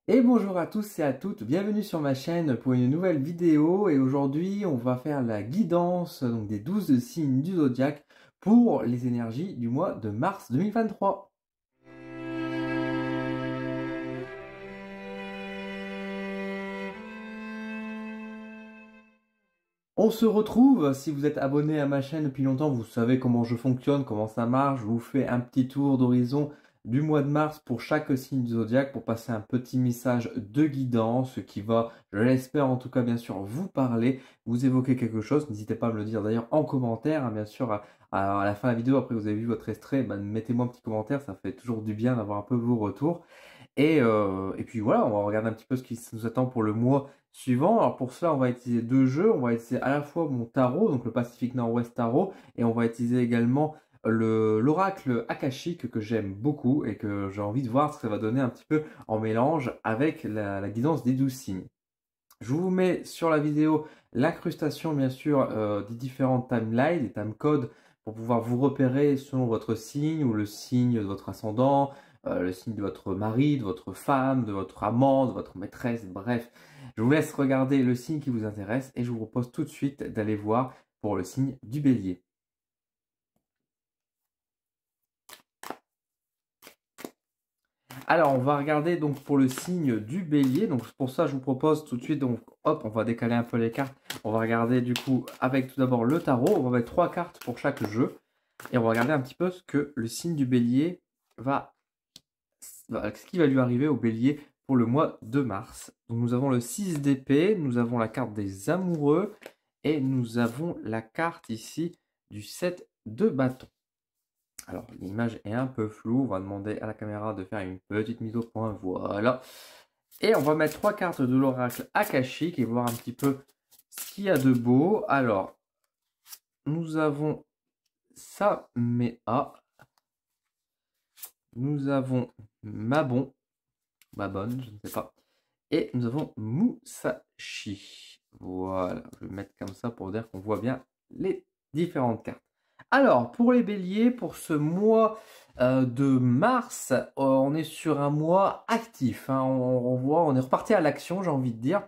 Et bonjour à tous et à toutes, bienvenue sur ma chaîne pour une nouvelle vidéo et aujourd'hui on va faire la guidance donc des 12 signes du zodiaque pour les énergies du mois de mars 2023. On se retrouve, si vous êtes abonné à ma chaîne depuis longtemps, vous savez comment je fonctionne, comment ça marche. Je vous fais un petit tour d'horizon du mois de mars pour chaque signe du zodiaque pour passer un petit message de guidance qui va, je l'espère en tout cas bien sûr, vous parler, vous évoquer quelque chose. N'hésitez pas à me le dire d'ailleurs en commentaire, hein, bien sûr, à la fin de la vidéo, après que vous avez vu votre extrait, mettez-moi un petit commentaire, ça fait toujours du bien d'avoir un peu vos retours. Et puis voilà, on va regarder un petit peu ce qui nous attend pour le mois suivant. Alors pour cela, on va utiliser deux jeux. On va utiliser à la fois mon tarot, donc le Pacific Nord-Ouest Tarot, et on va utiliser également l'oracle akashique que j'aime beaucoup et que j'ai envie de voir ce que ça va donner un petit peu en mélange avec la guidance des 12 signes. Je vous mets sur la vidéo l'incrustation bien sûr des différentes timelines, des timecodes pour pouvoir vous repérer selon votre signe ou le signe de votre ascendant, le signe de votre mari, de votre femme, de votre amant, de votre maîtresse, bref. Je vous laisse regarder le signe qui vous intéresse et je vous propose tout de suite d'aller voir pour le signe du Bélier. Alors, on va regarder donc pour le signe du Bélier. Donc, pour ça, je vous propose tout de suite, donc, hop, on va décaler un peu les cartes. On va regarder du coup avec tout d'abord le tarot. On va mettre 3 cartes pour chaque jeu. Et on va regarder un petit peu ce que le signe du Bélier ce qui va lui arriver au Bélier pour le mois de mars. Donc, nous avons le 6 d'épée, nous avons la carte des amoureux et nous avons la carte ici du 7 de bâton. Alors, l'image est un peu floue. On va demander à la caméra de faire une petite mise au point. Voilà. Et on va mettre 3 cartes de l'oracle akashique et voir un petit peu ce qu'il y a de beau. Alors, nous avons Samea. Nous avons Mabon. Mabon, je ne sais pas. Et nous avons Musashi. Voilà. Je vais mettre comme ça pour dire qu'on voit bien les différentes cartes. Alors, pour les béliers, pour ce mois de mars, on est sur un mois actif. Hein. On est reparti à l'action, j'ai envie de dire.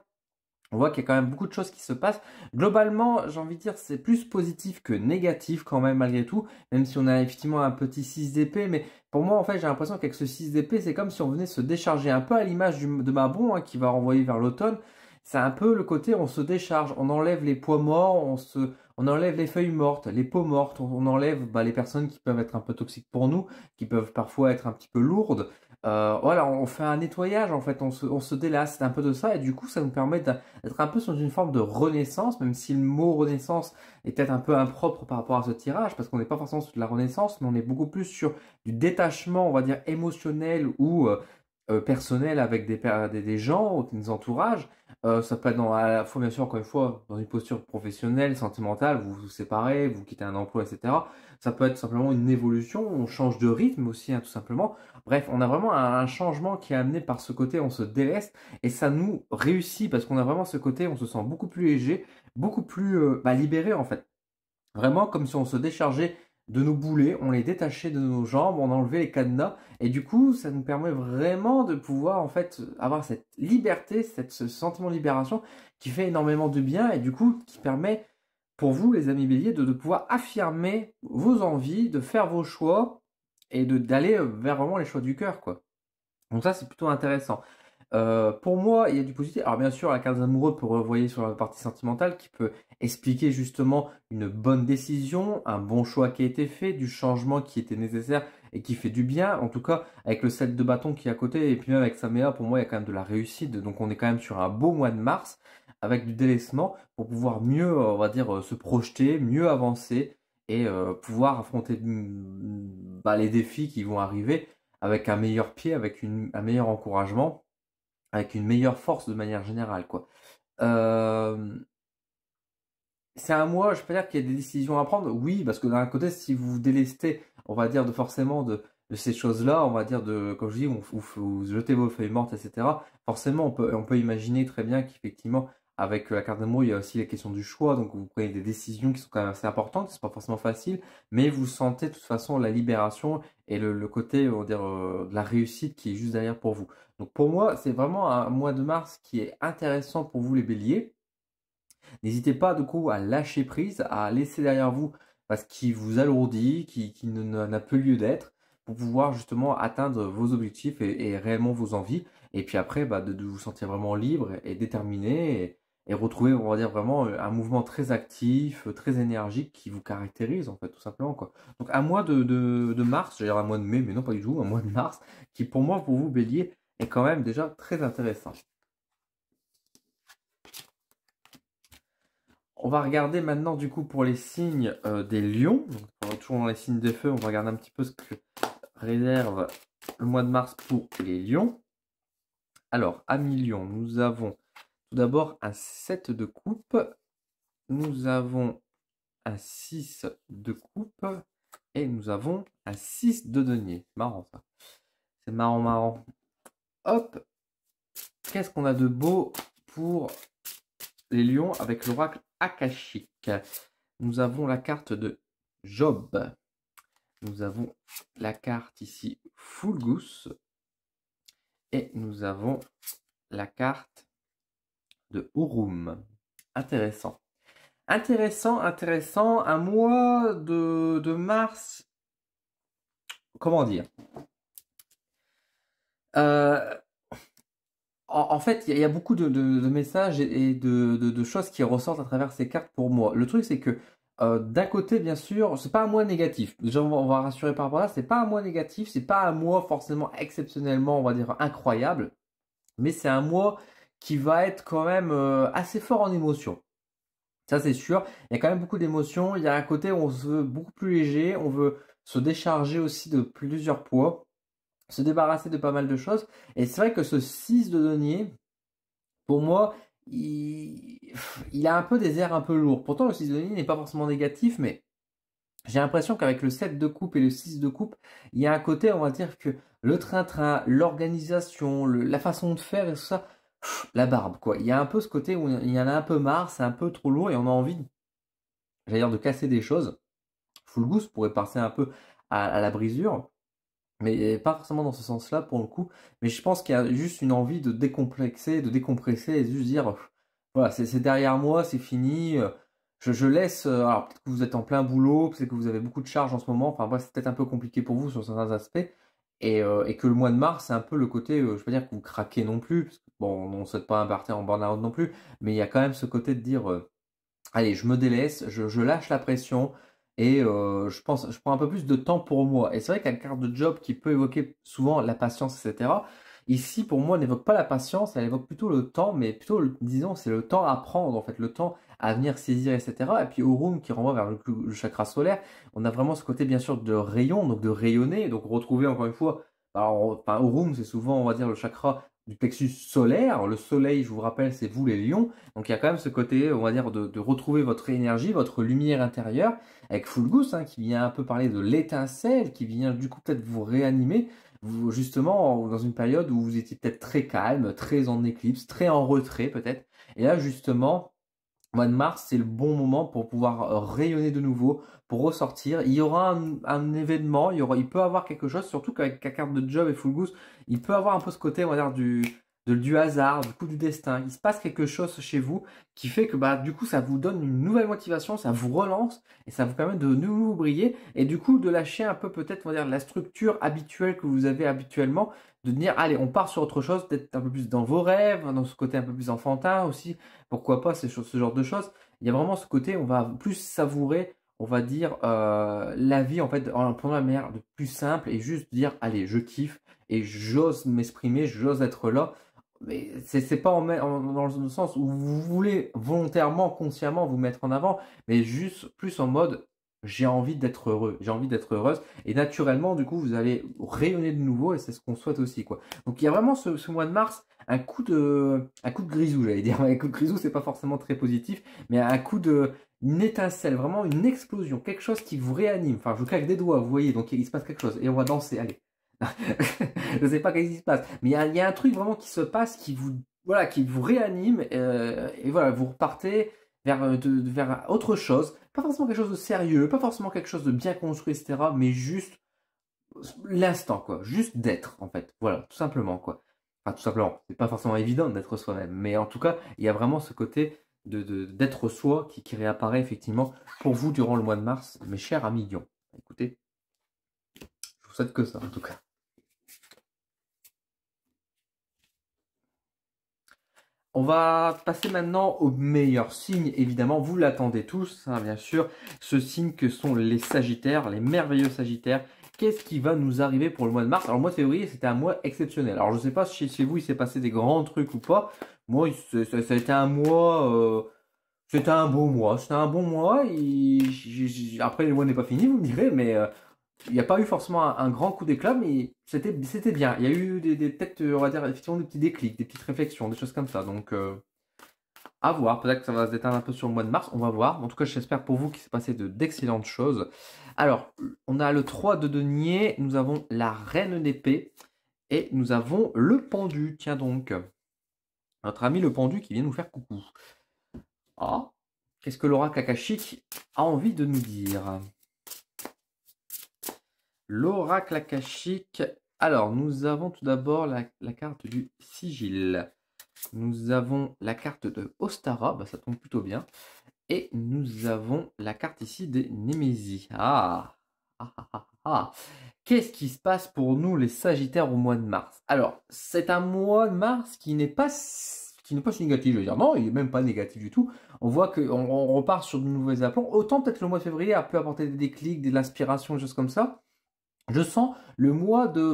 On voit qu'il y a quand même beaucoup de choses qui se passent. Globalement, j'ai envie de dire, c'est plus positif que négatif quand même malgré tout. Même si on a effectivement un petit 6 d'épée. Mais pour moi, en fait, j'ai l'impression qu'avec ce 6 d'épée, c'est comme si on venait se décharger un peu à l'image de Mabon hein, qui va renvoyer vers l'automne. C'est un peu le côté, on se décharge, on enlève les poids morts, on enlève les feuilles mortes, les peaux mortes, on enlève les personnes qui peuvent être un peu toxiques pour nous, qui peuvent parfois être un petit peu lourdes. Voilà, on fait un nettoyage en fait, on se délasse, c'est un peu de ça, et du coup ça nous permet d'être un peu sur une forme de renaissance, même si le mot renaissance est peut-être un peu impropre par rapport à ce tirage, parce qu'on n'est pas forcément sur de la renaissance, mais on est beaucoup plus sur du détachement, on va dire émotionnel ou personnel avec des gens qui nous entourage. Ça peut être à la fois, bien sûr, encore une fois, dans une posture professionnelle, sentimentale, vous vous séparez, vous quittez un emploi, etc. Ça peut être simplement une évolution, on change de rythme aussi, hein, tout simplement. Bref, on a vraiment un changement qui est amené par ce côté, on se délaisse et ça nous réussit parce qu'on a vraiment ce côté, on se sent beaucoup plus léger, beaucoup plus libéré en fait. Vraiment comme si on se déchargeait de nos boulets, on les détachait de nos jambes, on enlevait les cadenas et du coup ça nous permet vraiment de pouvoir en fait avoir cette liberté, ce sentiment de libération qui fait énormément de bien et du coup qui permet pour vous les amis béliers de pouvoir affirmer vos envies, de faire vos choix et d'aller vers vraiment les choix du cœur quoi. Donc ça c'est plutôt intéressant. Pour moi, il y a du positif. Alors bien sûr, la carte amoureux peut revoyer sur la partie sentimentale qui peut expliquer justement une bonne décision, un bon choix qui a été fait, du changement qui était nécessaire et qui fait du bien. En tout cas, avec le 7 de bâton qui est à côté et puis même avec Samea, pour moi, il y a quand même de la réussite. Donc on est quand même sur un beau mois de mars avec du délaissement pour pouvoir mieux, on va dire, se projeter, mieux avancer et pouvoir affronter les défis qui vont arriver avec un meilleur pied, avec un meilleur encouragement avec une meilleure force de manière générale, quoi. Euh, c'est un mois, je peux dire qu'il y a des décisions à prendre, oui, parce que d'un côté, si vous vous délestez, on va dire de ces choses-là, on va dire comme je dis, vous jetez vos feuilles mortes, etc. Forcément, on peut imaginer très bien qu'effectivement, avec la carte d'amour, il y a aussi la question du choix, donc vous prenez des décisions qui sont quand même assez importantes, c'est pas forcément facile, mais vous sentez de toute façon la libération et le côté, on va dire, de la réussite qui est juste derrière pour vous. Donc pour moi, c'est vraiment un mois de mars qui est intéressant pour vous les béliers. N'hésitez pas du coup à lâcher prise, à laisser derrière vous ce qui vous alourdit, qui n'a plus lieu d'être, pour pouvoir justement atteindre vos objectifs et réellement vos envies. Et puis après, de vous sentir vraiment libre et déterminé et retrouver, on va dire, vraiment un mouvement très actif, très énergique qui vous caractérise en fait, tout simplement quoi. Donc un mois de mars, j'allais dire un mois de mai, mais non pas du tout, un mois de mars, qui pour moi, pour vous bélier, est quand même déjà très intéressant. On va regarder maintenant du coup pour les signes des lions. Donc, on va toujours dans les signes des feux, on va regarder un petit peu ce que réserve le mois de mars pour les lions. Alors, amis lions, nous avons tout d'abord un 7 de coupe. Nous avons un 6 de coupe. Et nous avons un 6 de denier. Marrant ça. C'est marrant, marrant. Hop. Qu'est-ce qu'on a de beau pour les lions avec l'oracle akashique? Nous avons la carte de Job. Nous avons la carte ici Fulgus. Et nous avons la carte de Urum. Intéressant. Intéressant, intéressant. Un mois de mars. Comment dire en fait, il y a beaucoup de messages et de choses qui ressortent à travers ces cartes pour moi. Le truc, c'est que d'un côté, bien sûr, c'est pas un mois négatif. Déjà, on va rassurer par rapport à ça. C'est pas un mois négatif, c'est pas un mois forcément exceptionnellement, on va dire, incroyable. Mais c'est un mois qui va être quand même assez fort en émotion. Ça, c'est sûr. Il y a quand même beaucoup d'émotions. Il y a un côté où on se veut beaucoup plus léger. On veut se décharger aussi de plusieurs poids, se débarrasser de pas mal de choses. Et c'est vrai que ce 6 de denier, pour moi, il a un peu des airs un peu lourds. Pourtant, le 6 de denier n'est pas forcément négatif, mais j'ai l'impression qu'avec le 7 de coupe et le 6 de coupe, il y a un côté, on va dire que le train-train, l'organisation, la façon de faire et tout ça, la barbe, quoi. Il y a un peu ce côté où il y en a un peu marre, c'est un peu trop lourd et on a envie, j'allais dire, de casser des choses. Full Goose pourrait passer un peu à la brisure, mais pas forcément dans ce sens-là pour le coup. Mais je pense qu'il y a juste une envie de décomplexer, de décompresser et de juste dire, voilà, c'est derrière moi, c'est fini. Je laisse. Alors peut-être que vous êtes en plein boulot, peut-être que vous avez beaucoup de charges en ce moment. Enfin bref, c'est peut-être un peu compliqué pour vous sur certains aspects. Et que le mois de mars, c'est un peu le côté, je ne veux pas dire que vous craquez non plus, parce que bon, on ne souhaite pas partir en burn-out non plus, mais il y a quand même ce côté de dire, allez, je me délaisse, je lâche la pression, et je pense, je prends un peu plus de temps pour moi. Et c'est vrai qu'à la carte de Job qui peut évoquer souvent la patience, etc., ici, pour moi, n'évoque pas la patience, elle évoque plutôt le temps, mais plutôt, disons, c'est le temps à prendre, en fait, le temps à venir saisir, etc. Et puis Aurum qui renvoie vers le chakra solaire, on a vraiment ce côté, bien sûr, de rayon, donc de rayonner, donc retrouver, encore une fois, alors, enfin, Aurum, c'est souvent, on va dire, le chakra du plexus solaire. Le soleil, je vous rappelle, c'est vous les lions. Donc il y a quand même ce côté, on va dire, de retrouver votre énergie, votre lumière intérieure, avec Fulgus, hein, qui vient un peu parler de l'étincelle, qui vient du coup peut-être vous réanimer, vous, justement dans une période où vous étiez peut-être très calme, très en éclipse, très en retrait peut-être. Et là justement, mois de mars, c'est le bon moment pour pouvoir rayonner de nouveau, pour ressortir. Il y aura un événement, il peut avoir quelque chose, surtout qu'avec la carte de Job et Full Goose, il peut avoir un peu ce côté, on va dire, du hasard, du coup du destin. Il se passe quelque chose chez vous qui fait que du coup ça vous donne une nouvelle motivation, ça vous relance et ça vous permet de nouveau briller et du coup de lâcher un peu peut-être, on va dire, la structure habituelle que vous avez habituellement, de dire allez, on part sur autre chose, peut-être un peu plus dans vos rêves, dans ce côté un peu plus enfantin aussi, pourquoi pas ce genre de choses. Il y a vraiment ce côté, on va plus savourer, on va dire, la vie en fait, en prenant la manière de plus simple et juste dire allez, je kiffe et j'ose m'exprimer, j'ose être là. Mais c'est pas dans le sens où vous voulez volontairement, consciemment vous mettre en avant, mais juste plus en mode j'ai envie d'être heureux, j'ai envie d'être heureuse, et naturellement du coup vous allez rayonner de nouveau et c'est ce qu'on souhaite aussi quoi. Donc il y a vraiment ce mois de mars un coup de grisou, j'allais dire. Un coup de grisou c'est pas forcément très positif, mais un coup de une étincelle, vraiment une explosion, quelque chose qui vous réanime. Enfin je vous claque des doigts, vous voyez, donc il se passe quelque chose et on va danser, allez. Je sais pas qu'est-ce qui se passe, mais il y a un truc vraiment qui se passe qui vous voilà, qui vous réanime et voilà, vous repartez vers autre chose. Pas forcément quelque chose de sérieux, pas forcément quelque chose de bien construit, etc. Mais juste l'instant, quoi. Juste d'être, en fait. Voilà, tout simplement, quoi. Enfin, tout simplement. C'est pas forcément évident d'être soi-même. Mais en tout cas, il y a vraiment ce côté d'être soi qui réapparaît effectivement pour vous durant le mois de mars, mes chers amis Lion. Écoutez, je vous souhaite que ça, en tout cas. On va passer maintenant au meilleur signe, évidemment, vous l'attendez tous, hein, bien sûr, ce signe que sont les Sagittaires, les merveilleux Sagittaires. Qu'est-ce qui va nous arriver pour le mois de mars? Alors le mois de février, c'était un mois exceptionnel. Alors je ne sais pas si chez vous, il s'est passé des grands trucs ou pas. Moi, ça a été un mois, c'était un beau mois. C'était un bon mois. Après, le mois n'est pas fini, vous me direz, mais il n'y a pas eu forcément un grand coup d'éclat, mais c'était bien. Il y a eu peut-être, on va dire, effectivement, des petits déclics, des petites réflexions, des choses comme ça. Donc, à voir. Peut-être que ça va se déteindre un peu sur le mois de mars. On va voir. En tout cas, j'espère pour vous qu'il s'est passé d'excellentes choses. Alors, on a le 3 de denier. Nous avons la reine d'épée. Et nous avons le pendu. Tiens donc. Notre ami le pendu qui vient nous faire coucou. Ah, qu'est-ce que l'oracle akashique a envie de nous dire? L'oracle akashique. Alors, nous avons tout d'abord la carte du sigil. Nous avons la carte de Ostara, bah, ça tombe plutôt bien. Et nous avons la carte ici des Némésis. Qu'est-ce qui se passe pour nous les Sagittaires au mois de mars? Alors, c'est un mois de mars qui n'est pas si négatif, je veux dire. Non, il n'est même pas négatif du tout. On voit qu'on repart sur de nouveaux aplombs. Autant peut-être le mois de février a pu apporter des déclics, de l'inspiration, des choses comme ça. Je sens le mois de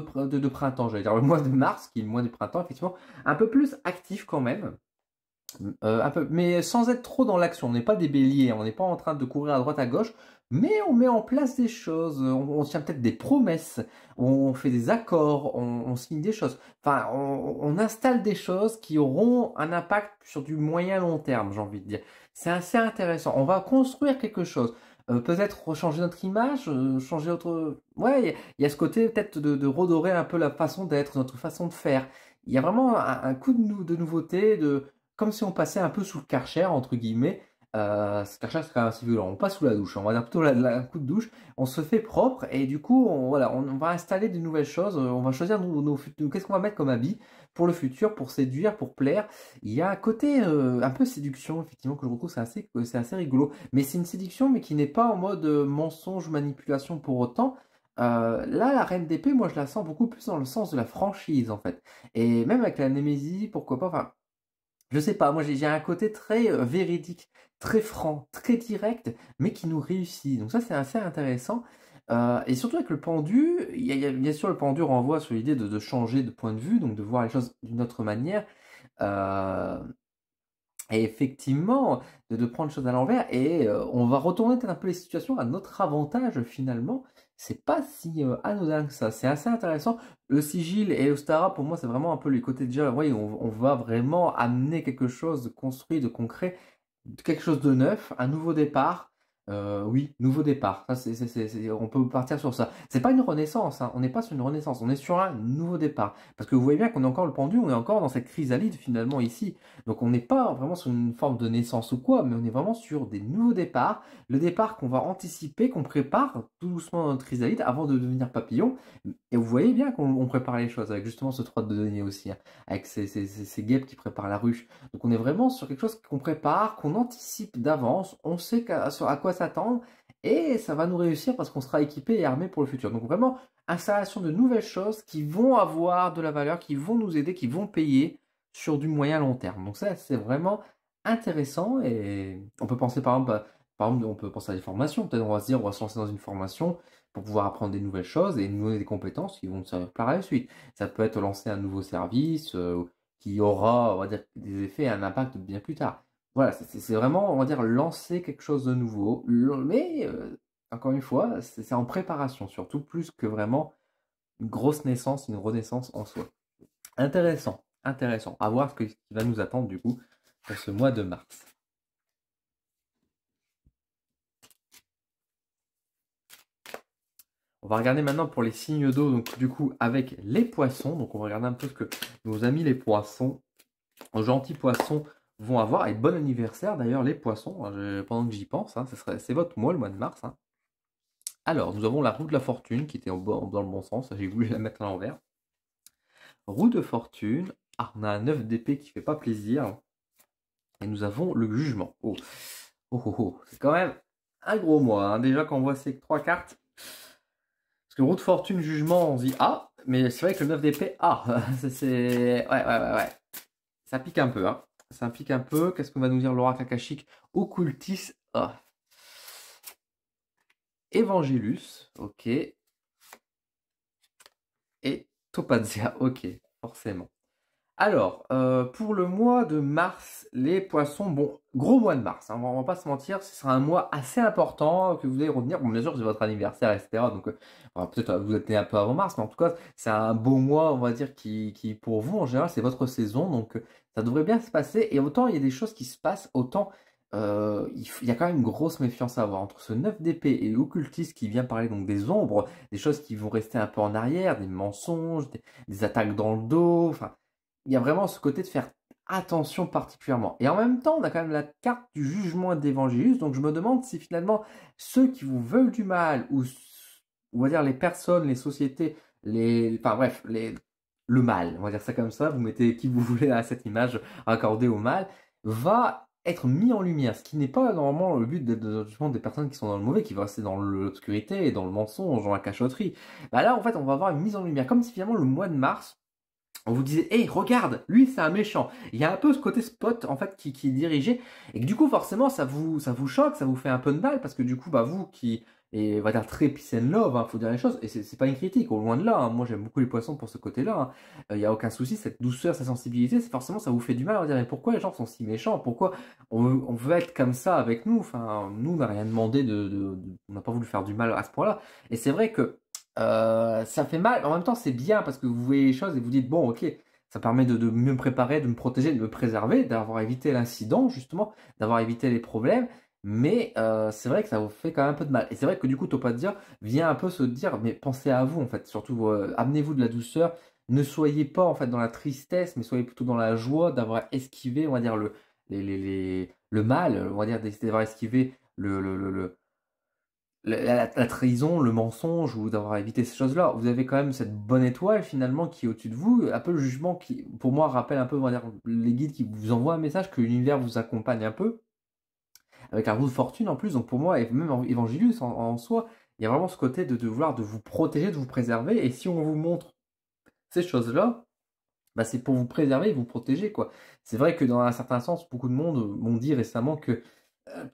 printemps, j'allais dire le mois de mars, qui est le mois du printemps, effectivement, un peu plus actif quand même. Un peu, mais sans être trop dans l'action. On n'est pas des béliers, on n'est pas en train de courir à droite à gauche, mais on met en place des choses. On tient peut-être des promesses, on fait des accords, on signe des choses. Enfin, on installe des choses qui auront un impact sur du moyen long terme, j'ai envie de dire. C'est assez intéressant. On va construire quelque chose. Peut-être changer notre image, changer autre. Ouais, il y a ce côté peut-être de redorer un peu la façon d'être, notre façon de faire. Il y a vraiment un coup de nouveauté, comme si on passait un peu sous le Karcher, entre guillemets. Ce Karcher, c'est quand même assez violent. On passe sous la douche, on va dire plutôt un coup de douche. On se fait propre et du coup, voilà, on va installer de nouvelles choses. On va choisir qu'est-ce qu'on va mettre comme habit pour le futur, pour séduire, pour plaire. Il y a un côté un peu séduction, effectivement, que je retrouve, c'est assez rigolo. Mais c'est une séduction, mais qui n'est pas en mode mensonge, manipulation pour autant. Là, la reine d'épée, moi, je la sens beaucoup plus dans le sens de la franchise, en fait. Et même avec la Némésie, pourquoi pas. Enfin, je sais pas, moi j'ai un côté très véridique, très franc, très direct, mais qui nous réussit. Donc ça c'est assez intéressant. Et surtout avec le pendu, bien sûr le pendu renvoie sur l'idée de changer de point de vue, donc de voir les choses d'une autre manière. Euh, et effectivement, de prendre les choses à l'envers, et on va retourner peut-être un peu les situations à notre avantage finalement. C'est pas si anodin que ça, c'est assez intéressant. Le sigil et Ostara, pour moi, c'est vraiment un peu les côtés déjà, oui, on va vraiment amener quelque chose de construit, de concret, quelque chose de neuf, un nouveau départ. Oui, nouveau départ. Ça, on peut partir sur ça. C'est pas une renaissance, hein. On n'est pas sur une renaissance, on est sur un nouveau départ. Parce que vous voyez bien qu'on est encore le pendu, on est encore dans cette chrysalide finalement ici. Donc on n'est pas vraiment sur une forme de naissance ou quoi, mais on est vraiment sur des nouveaux départs. Le départ qu'on va anticiper, qu'on prépare tout doucement dans notre chrysalide avant de devenir papillon. Et vous voyez bien qu'on prépare les choses avec justement ce 3 de denier aussi, hein, avec ces guêpes qui préparent la ruche. Donc on est vraiment sur quelque chose qu'on prépare, qu'on anticipe d'avance, on sait à quoi s'attendre et ça va nous réussir parce qu'on sera équipé et armé pour le futur. Donc vraiment, installation de nouvelles choses qui vont avoir de la valeur, qui vont nous aider, qui vont payer sur du moyen long terme. Donc ça, c'est vraiment intéressant et on peut penser par exemple, on peut penser à des formations. Peut-être on va se dire, on va se lancer dans une formation pour pouvoir apprendre des nouvelles choses et nous donner des compétences qui vont nous servir par la suite. Ça peut être lancer un nouveau service qui aura, on va dire, des effets et un impact bien plus tard. Voilà, c'est vraiment, on va dire, lancer quelque chose de nouveau. Mais, encore une fois, c'est en préparation, surtout plus que vraiment une grosse naissance, une renaissance en soi. Intéressant, intéressant. À voir ce qui va nous attendre du coup pour ce mois de mars. On va regarder maintenant pour les signes d'eau, donc du coup avec les poissons. Donc on va regarder un peu ce que nos amis les poissons gentils poissons vont avoir. Et bon anniversaire d'ailleurs les poissons, pendant que j'y pense, hein, c'est votre mois le mois de mars. Hein. Alors, nous avons la roue de la fortune qui était dans le bon sens, j'ai voulu la mettre à l'envers. Roue de fortune, ah, on a un 9 d'épée qui fait pas plaisir. Et nous avons le jugement. Oh, oh, oh, oh. C'est quand même un gros mois. Hein. Déjà, quand on voit ces 3 cartes, parce que roue de fortune, jugement, on se dit ah, mais c'est vrai que le 9 d'épée, ah, c'est. Ouais. Ça pique un peu, hein. Ça pique un peu. Qu'est-ce que va nous dire l'oracle akashique? Occultis, ah. Evangelus, ok. Et Topazia, ok, forcément. Alors, pour le mois de mars, les poissons, bon, gros mois de mars, hein, on va pas se mentir, ce sera un mois assez important que vous allez retenir. Bon, bien sûr, c'est votre anniversaire, etc. Donc, peut-être vous êtes né un peu avant mars, mais en tout cas, c'est un beau mois, on va dire, qui pour vous, en général, c'est votre saison. Donc, ça devrait bien se passer. Et autant il y a des choses qui se passent, autant il y a quand même une grosse méfiance à avoir entre ce 9 d'épée et l'occultiste qui vient parler donc des ombres, des choses qui vont rester un peu en arrière, des mensonges, des attaques dans le dos, enfin il y a vraiment ce côté de faire attention particulièrement. Et en même temps, on a quand même la carte du jugement d'évangéliste, donc je me demande si finalement ceux qui vous veulent du mal, ou on va dire les personnes, les sociétés, enfin bref, le mal, on va dire ça comme ça, vous mettez qui vous voulez à cette image accordée au mal, va être mis en lumière, ce qui n'est pas normalement le but justement des personnes qui sont dans le mauvais, qui vont rester dans l'obscurité, dans le mensonge, dans la cachotterie. Bah là, en fait, on va avoir une mise en lumière, comme si finalement le mois de mars, on vous disait, hé, regarde, lui c'est un méchant. Il y a un peu ce côté spot en fait qui est dirigé, et que du coup forcément ça vous choque, ça vous fait un peu de mal, parce que du coup, bah vous qui est, on va dire, très peace and love, hein, faut dire les choses, et c'est pas une critique, au loin de là, hein. Moi j'aime beaucoup les poissons pour ce côté-là, il n'y a aucun souci, cette douceur, cette sensibilité, c'est forcément ça vous fait du mal, on va dire, mais pourquoi les gens sont si méchants, pourquoi on veut être comme ça avec nous, enfin, nous on n'a rien demandé on n'a pas voulu faire du mal à ce point-là, et c'est vrai que ça fait mal, en même temps c'est bien parce que vous voyez les choses et vous dites bon ok, ça permet de mieux me préparer, de me protéger, de me préserver, d'avoir évité l'incident justement, d'avoir évité les problèmes, mais c'est vrai que ça vous fait quand même un peu de mal. Et c'est vrai que du coup Topadia vient un peu se dire mais pensez à vous en fait, surtout amenez-vous de la douceur, ne soyez pas en fait dans la tristesse, mais soyez plutôt dans la joie d'avoir esquivé, on va dire le mal, on va dire d'avoir esquivé la trahison, le mensonge, ou d'avoir évité ces choses-là. Vous avez quand même cette bonne étoile finalement qui est au-dessus de vous, un peu le jugement qui, pour moi, rappelle un peu, on va dire, les guides qui vous envoient un message, que l'univers vous accompagne un peu, avec la roue de fortune en plus, donc pour moi, et même Évangélus en soi, il y a vraiment ce côté de vouloir de vous protéger, de vous préserver, et si on vous montre ces choses-là, bah c'est pour vous préserver et vous protéger, quoi. C'est vrai que dans un certain sens, beaucoup de monde m'ont dit récemment que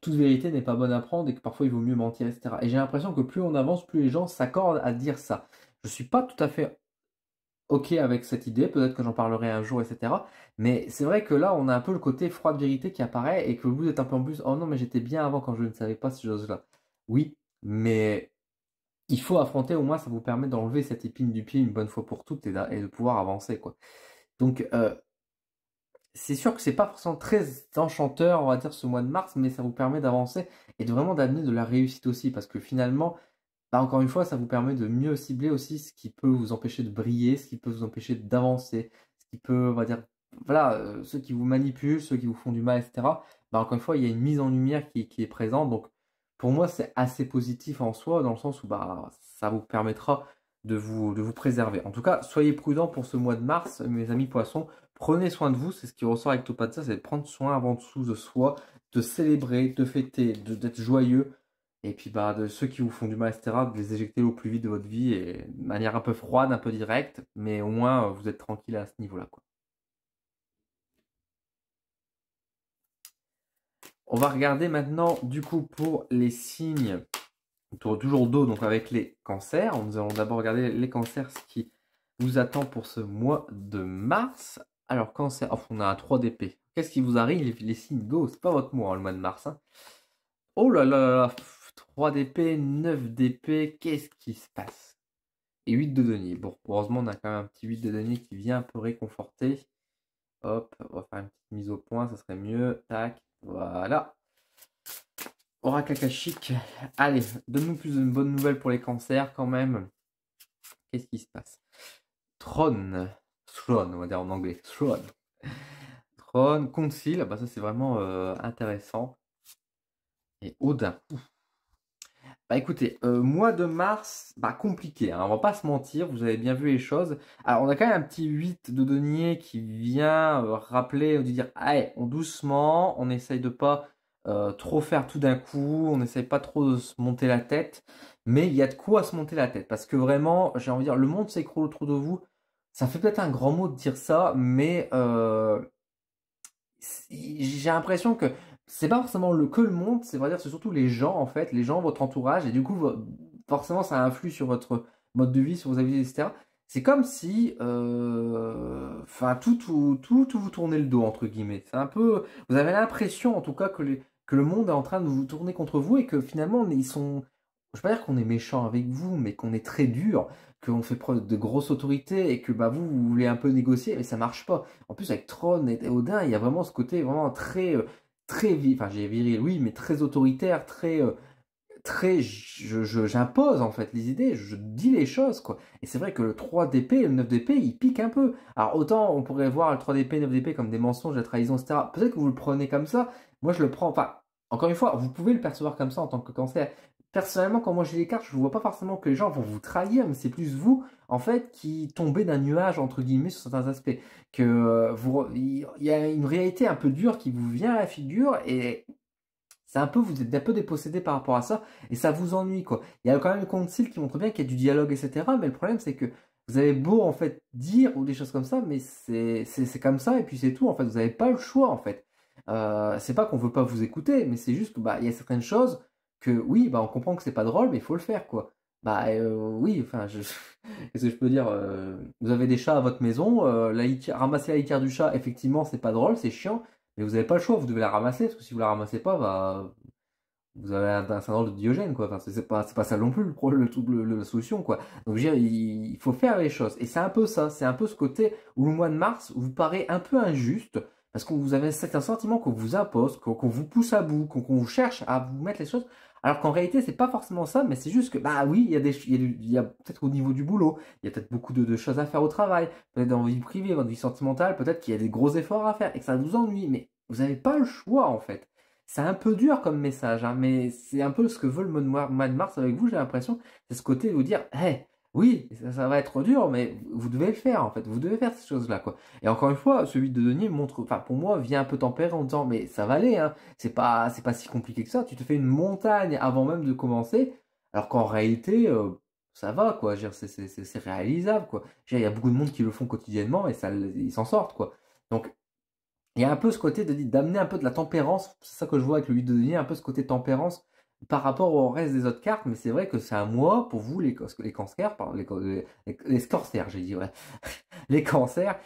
toute vérité n'est pas bonne à prendre et que parfois il vaut mieux mentir, etc. Et j'ai l'impression que plus on avance, plus les gens s'accordent à dire ça. Je suis pas tout à fait ok avec cette idée, peut-être que j'en parlerai un jour, etc. Mais c'est vrai que là, on a un peu le côté froid de vérité qui apparaît et que vous êtes un peu en plus, oh non, mais j'étais bien avant quand je ne savais pas ces choses-là. Oui, mais il faut affronter, au moins ça vous permet d'enlever cette épine du pied une bonne fois pour toutes et de pouvoir avancer, quoi. Donc, c'est sûr que c'est pas forcément très enchanteur, on va dire, ce mois de mars, mais ça vous permet d'avancer et de vraiment d'amener de la réussite aussi, parce que finalement, bah, encore une fois, ça vous permet de mieux cibler aussi ce qui peut vous empêcher de briller, ce qui peut vous empêcher d'avancer, ce qui peut, on va dire, voilà, ceux qui vous manipulent, ceux qui vous font du mal, etc. Bah, encore une fois, il y a une mise en lumière qui est présente, donc pour moi, c'est assez positif en soi, dans le sens où bah, ça vous permettra de vous préserver. En tout cas, soyez prudents pour ce mois de mars, mes amis poissons. Prenez soin de vous, c'est ce qui ressort avec Topazza, c'est de prendre soin avant tout de soi, de célébrer, de fêter, d'être joyeux. Et puis bah, de ceux qui vous font du mal, etc., de les éjecter au plus vite de votre vie et de manière un peu froide, un peu directe, mais au moins vous êtes tranquille à ce niveau-là, quoi. On va regarder maintenant du coup pour les signes autour toujours d'eau, donc avec les cancers. Nous allons d'abord regarder les cancers, ce qui vous attend pour ce mois de mars. Alors cancer, oh, on a un 3 d'épée. Qu'est-ce qui vous arrive les signes d'eau? C'est pas votre mois, hein, le mois de mars. Hein. Oh là là là là, 3 d'épée, 9 d'épée, qu'est-ce qui se passe? Et 8 de denier. Bon, heureusement, on a quand même un petit 8 de denier qui vient un peu réconforter. Hop, on va faire une petite mise au point, ça serait mieux. Tac, voilà. Oracle akashique. Allez, donne-nous plus de bonnes nouvelles pour les cancers quand même. Qu'est-ce qui se passe? Throne, on va dire en anglais. Throne. trône, concile, bah ça c'est vraiment intéressant. Et Odin. Bah écoutez, mois de mars, bah compliqué, hein, on va pas se mentir, vous avez bien vu les choses. Alors on a quand même un petit 8 de denier qui vient rappeler, de dire, allez, on doucement, on essaye de pas trop faire tout d'un coup, on essaye pas trop de se monter la tête, mais il y a de quoi se monter la tête, parce que vraiment, j'ai envie de dire, le monde s'écroule autour de vous. Ça fait peut-être un grand mot de dire ça, mais j'ai l'impression que c'est pas forcément que le monde, c'est vrai dire, c'est surtout les gens en fait, les gens, votre entourage, et du coup, forcément, ça influe sur votre mode de vie, sur vos habitudes, etc. C'est comme si, enfin, tout vous tournez le dos entre guillemets. C'est un peu, vous avez l'impression, en tout cas, que le monde est en train de vous tourner contre vous et que finalement, ils sont, je veux pas dire qu'on est méchant avec vous, mais qu'on est très dur, qu'on fait preuve de grosse autorité et que bah vous voulez un peu négocier, mais ça marche pas. En plus, avec Tron et Odin, il y a vraiment ce côté vraiment très, très enfin, j'ai viril, oui, mais très autoritaire, très, très, j'impose en fait les idées, je dis les choses, quoi. Et c'est vrai que le 3 d'épée et le 9 d'épée, il pique un peu. Alors, autant on pourrait voir le 3 d'épée, 9 d'épée comme des mensonges, de la trahison, etc. Peut-être que vous le prenez comme ça. Moi, je le prends, enfin, encore une fois, vous pouvez le percevoir comme ça en tant que cancer. Personnellement, quand moi j'ai les cartes, je ne vois pas forcément que les gens vont vous trahir, mais c'est plus vous, en fait, qui tombez d'un nuage, entre guillemets, sur certains aspects. Que il y a une réalité un peu dure qui vous vient à la figure et c'est un peu, vous êtes un peu dépossédé par rapport à ça et ça vous ennuie, quoi. Il y a quand même le concile qui montre bien qu'il y a du dialogue, etc. Mais le problème, c'est que vous avez beau, en fait, dire ou des choses comme ça, mais c'est comme ça et puis c'est tout, en fait. Vous n'avez pas le choix, en fait. C'est pas qu'on veut pas vous écouter, mais c'est juste que, bah, il y a certaines choses que, oui, bah, on comprend que c'est pas drôle, mais il faut le faire, quoi. Bah, oui, enfin, qu'est-ce que je peux dire? Vous avez des chats à votre maison, ramasser la litière du chat, effectivement, c'est pas drôle, c'est chiant. Mais vous n'avez pas le choix, vous devez la ramasser, parce que si vous la ramassez pas, bah, vous avez un syndrome de Diogène, quoi. Enfin, c'est pas ça non plus la solution, quoi. Donc, je veux dire, il faut faire les choses. Et c'est un peu ça, c'est un peu ce côté où le mois de mars vous paraît un peu injuste, parce que vous avez un sentiment qu'on vous impose, qu'on vous pousse à bout, qu'on vous cherche à vous mettre les choses. Alors qu'en réalité, c'est pas forcément ça, mais c'est juste que, bah oui, il y a peut-être au niveau du boulot, il y a peut-être beaucoup de choses à faire au travail, peut-être dans votre vie privée, votre vie sentimentale, peut-être qu'il y a des gros efforts à faire et que ça vous ennuie, mais vous n'avez pas le choix en fait. C'est un peu dur comme message, hein, mais c'est un peu ce que veut le mois de mars avec vous, j'ai l'impression. C'est ce côté de vous dire, hey, oui, ça va être dur, mais vous devez le faire en fait, vous devez faire ces choses-là, quoi. Et encore une fois, celui de Denier montre, enfin pour moi, vient un peu tempérer en disant, mais ça va aller, hein, c'est pas si compliqué que ça, tu te fais une montagne avant même de commencer, alors qu'en réalité, ça va, quoi, je veux dire, c'est réalisable, quoi. Je veux dire, il y a beaucoup de monde qui le font quotidiennement et ça, ils s'en sortent, quoi. Donc, il y a un peu ce côté d'amener un peu de la tempérance, c'est ça que je vois avec le 8 de denier, un peu ce côté tempérance par rapport au reste des autres cartes, mais c'est vrai que c'est un mois pour vous, les cancers, les cancers, j'ai dit, ouais. Les cancers,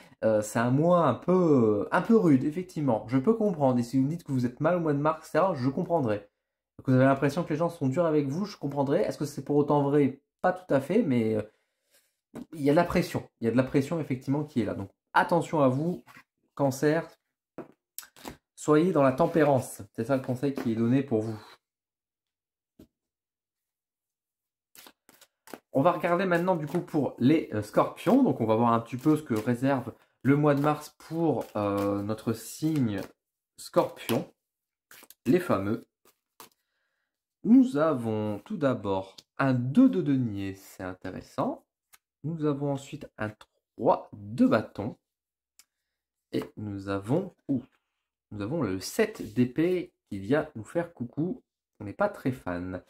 c'est un mois un peu rude, effectivement. Je peux comprendre, et si vous me dites que vous êtes mal au mois de mars, etc., je comprendrai. Que vous avez l'impression que les gens sont durs avec vous, je comprendrai. Est-ce que c'est pour autant vrai? Pas tout à fait, mais il y a de la pression. Il y a de la pression, effectivement, qui est là. Donc, attention à vous, cancer, soyez dans la tempérance. C'est ça le conseil qui est donné pour vous. On va regarder maintenant du coup pour les scorpions. Donc on va voir un petit peu ce que réserve le mois de mars pour notre signe scorpion. Les fameux. Nous avons tout d'abord un 2 de denier, c'est intéressant. Nous avons ensuite un 3 de bâton. Et nous avons le 7 d'épée qui vient nous faire coucou. On n'est pas très fan.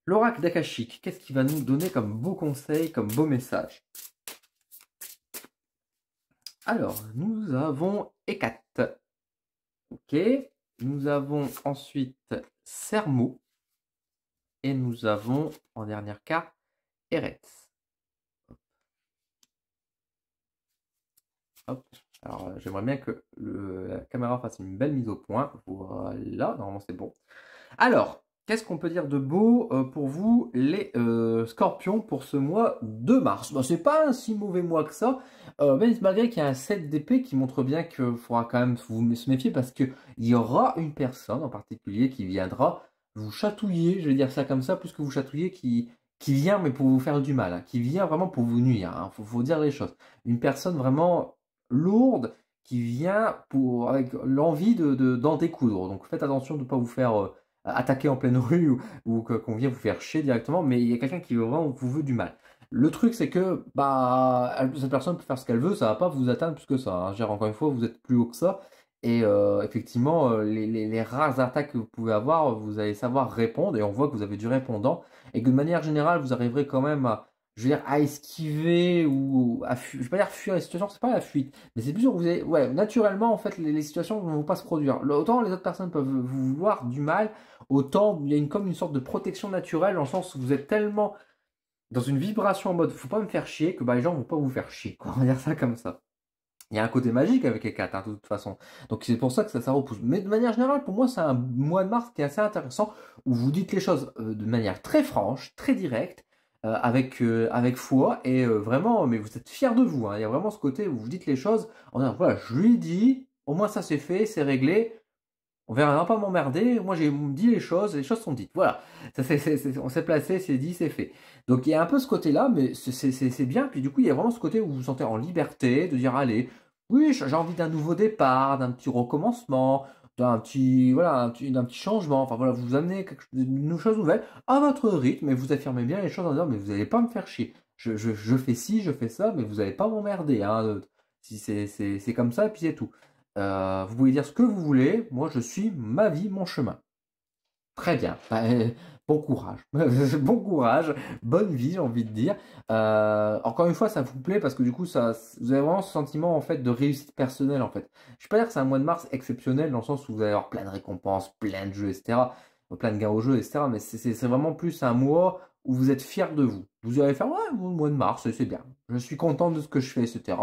L'oracle d'Akashic, qu'est-ce qu'il va nous donner comme beau conseil, comme beau message? Alors, nous avons Hécate. Ok. Nous avons ensuite Sermo. Et nous avons, en dernière carte, Eretz. Hop. Alors, j'aimerais bien que la caméra fasse une belle mise au point. Voilà, normalement c'est bon. Alors, qu'est-ce qu'on peut dire de beau pour vous, les scorpions, pour ce mois de mars? Bon, c'est pas un si mauvais mois que ça, même malgré qu'il y a un 7 d'épée qui montre bien qu'il faudra quand même se méfier parce qu'il y aura une personne en particulier qui viendra vous chatouiller, je vais dire ça comme ça, plus que vous chatouiller, qui vient mais pour vous faire du mal, hein, qui vient vraiment pour vous nuire, hein, faut dire les choses. Une personne vraiment lourde qui vient avec l'envie d'en découdre. Donc faites attention de ne pas vous faire attaquer en pleine rue ou qu'on vienne vous faire chier directement, mais il y a quelqu'un qui vraiment vous veut du mal. Le truc, c'est que bah, cette personne peut faire ce qu'elle veut, ça va pas vous atteindre plus que ça, hein. Je veux dire, encore une fois, vous êtes plus haut que ça. Et effectivement, les rares attaques que vous pouvez avoir, vous allez savoir répondre. Et on voit que vous avez du répondant. Et que de manière générale, vous arriverez quand même à, je veux dire, à esquiver ou à fuir. Je vais pas dire fuir les situations, c'est pas la fuite. Mais c'est plus sûr que vous avez, ouais, naturellement, en fait, les situations ne vont pas se produire. Autant les autres personnes peuvent vous vouloir du mal, autant il y a comme une sorte de protection naturelle, dans le sens où vous êtes tellement dans une vibration en mode faut pas me faire chier que bah, les gens vont pas vous faire chier, quoi. On va dire ça comme ça. Il y a un côté magique avec les 4, hein, de toute façon. Donc c'est pour ça que ça repousse. Mais de manière générale, pour moi, c'est un mois de mars qui est assez intéressant, où vous dites les choses de manière très franche, très directe, avec foi, et vraiment, mais vous êtes fiers de vous, hein. Il y a vraiment ce côté où vous dites les choses en disant, voilà, je lui dis, au moins ça c'est fait, c'est réglé, on verra pas m'emmerder, moi j'ai dit les choses sont dites. Voilà, on s'est placé, c'est dit, c'est fait. Donc il y a un peu ce côté-là, mais c'est bien. Puis du coup, il y a vraiment ce côté où vous vous sentez en liberté de dire, allez, oui, j'ai envie d'un nouveau départ, d'un petit recommencement, d'un petit, voilà, d'un petit changement. Enfin voilà, vous amenez une chose nouvelle à votre rythme et vous affirmez bien les choses en disant, mais vous n'allez pas me faire chier. Je fais ci, je fais ça, mais vous n'allez pas m'emmerder, hein. Si c'est comme ça, et puis c'est tout. Vous pouvez dire ce que vous voulez. Moi, je suis ma vie, mon chemin. Très bien. Bah, bon courage. Bon courage. Bonne vie, j'ai envie de dire. Encore une fois, ça vous plaît parce que du coup, ça, vous avez vraiment ce sentiment en fait de réussite personnelle en fait. Je ne vais pas dire que c'est un mois de mars exceptionnel dans le sens où vous allez avoir plein de récompenses, plein de jeux, etc. Plein de gains au jeu, etc. Mais c'est vraiment plus un mois où vous êtes fier de vous. Vous allez faire, ouais, le mois de mars, c'est bien. Je suis content de ce que je fais, etc.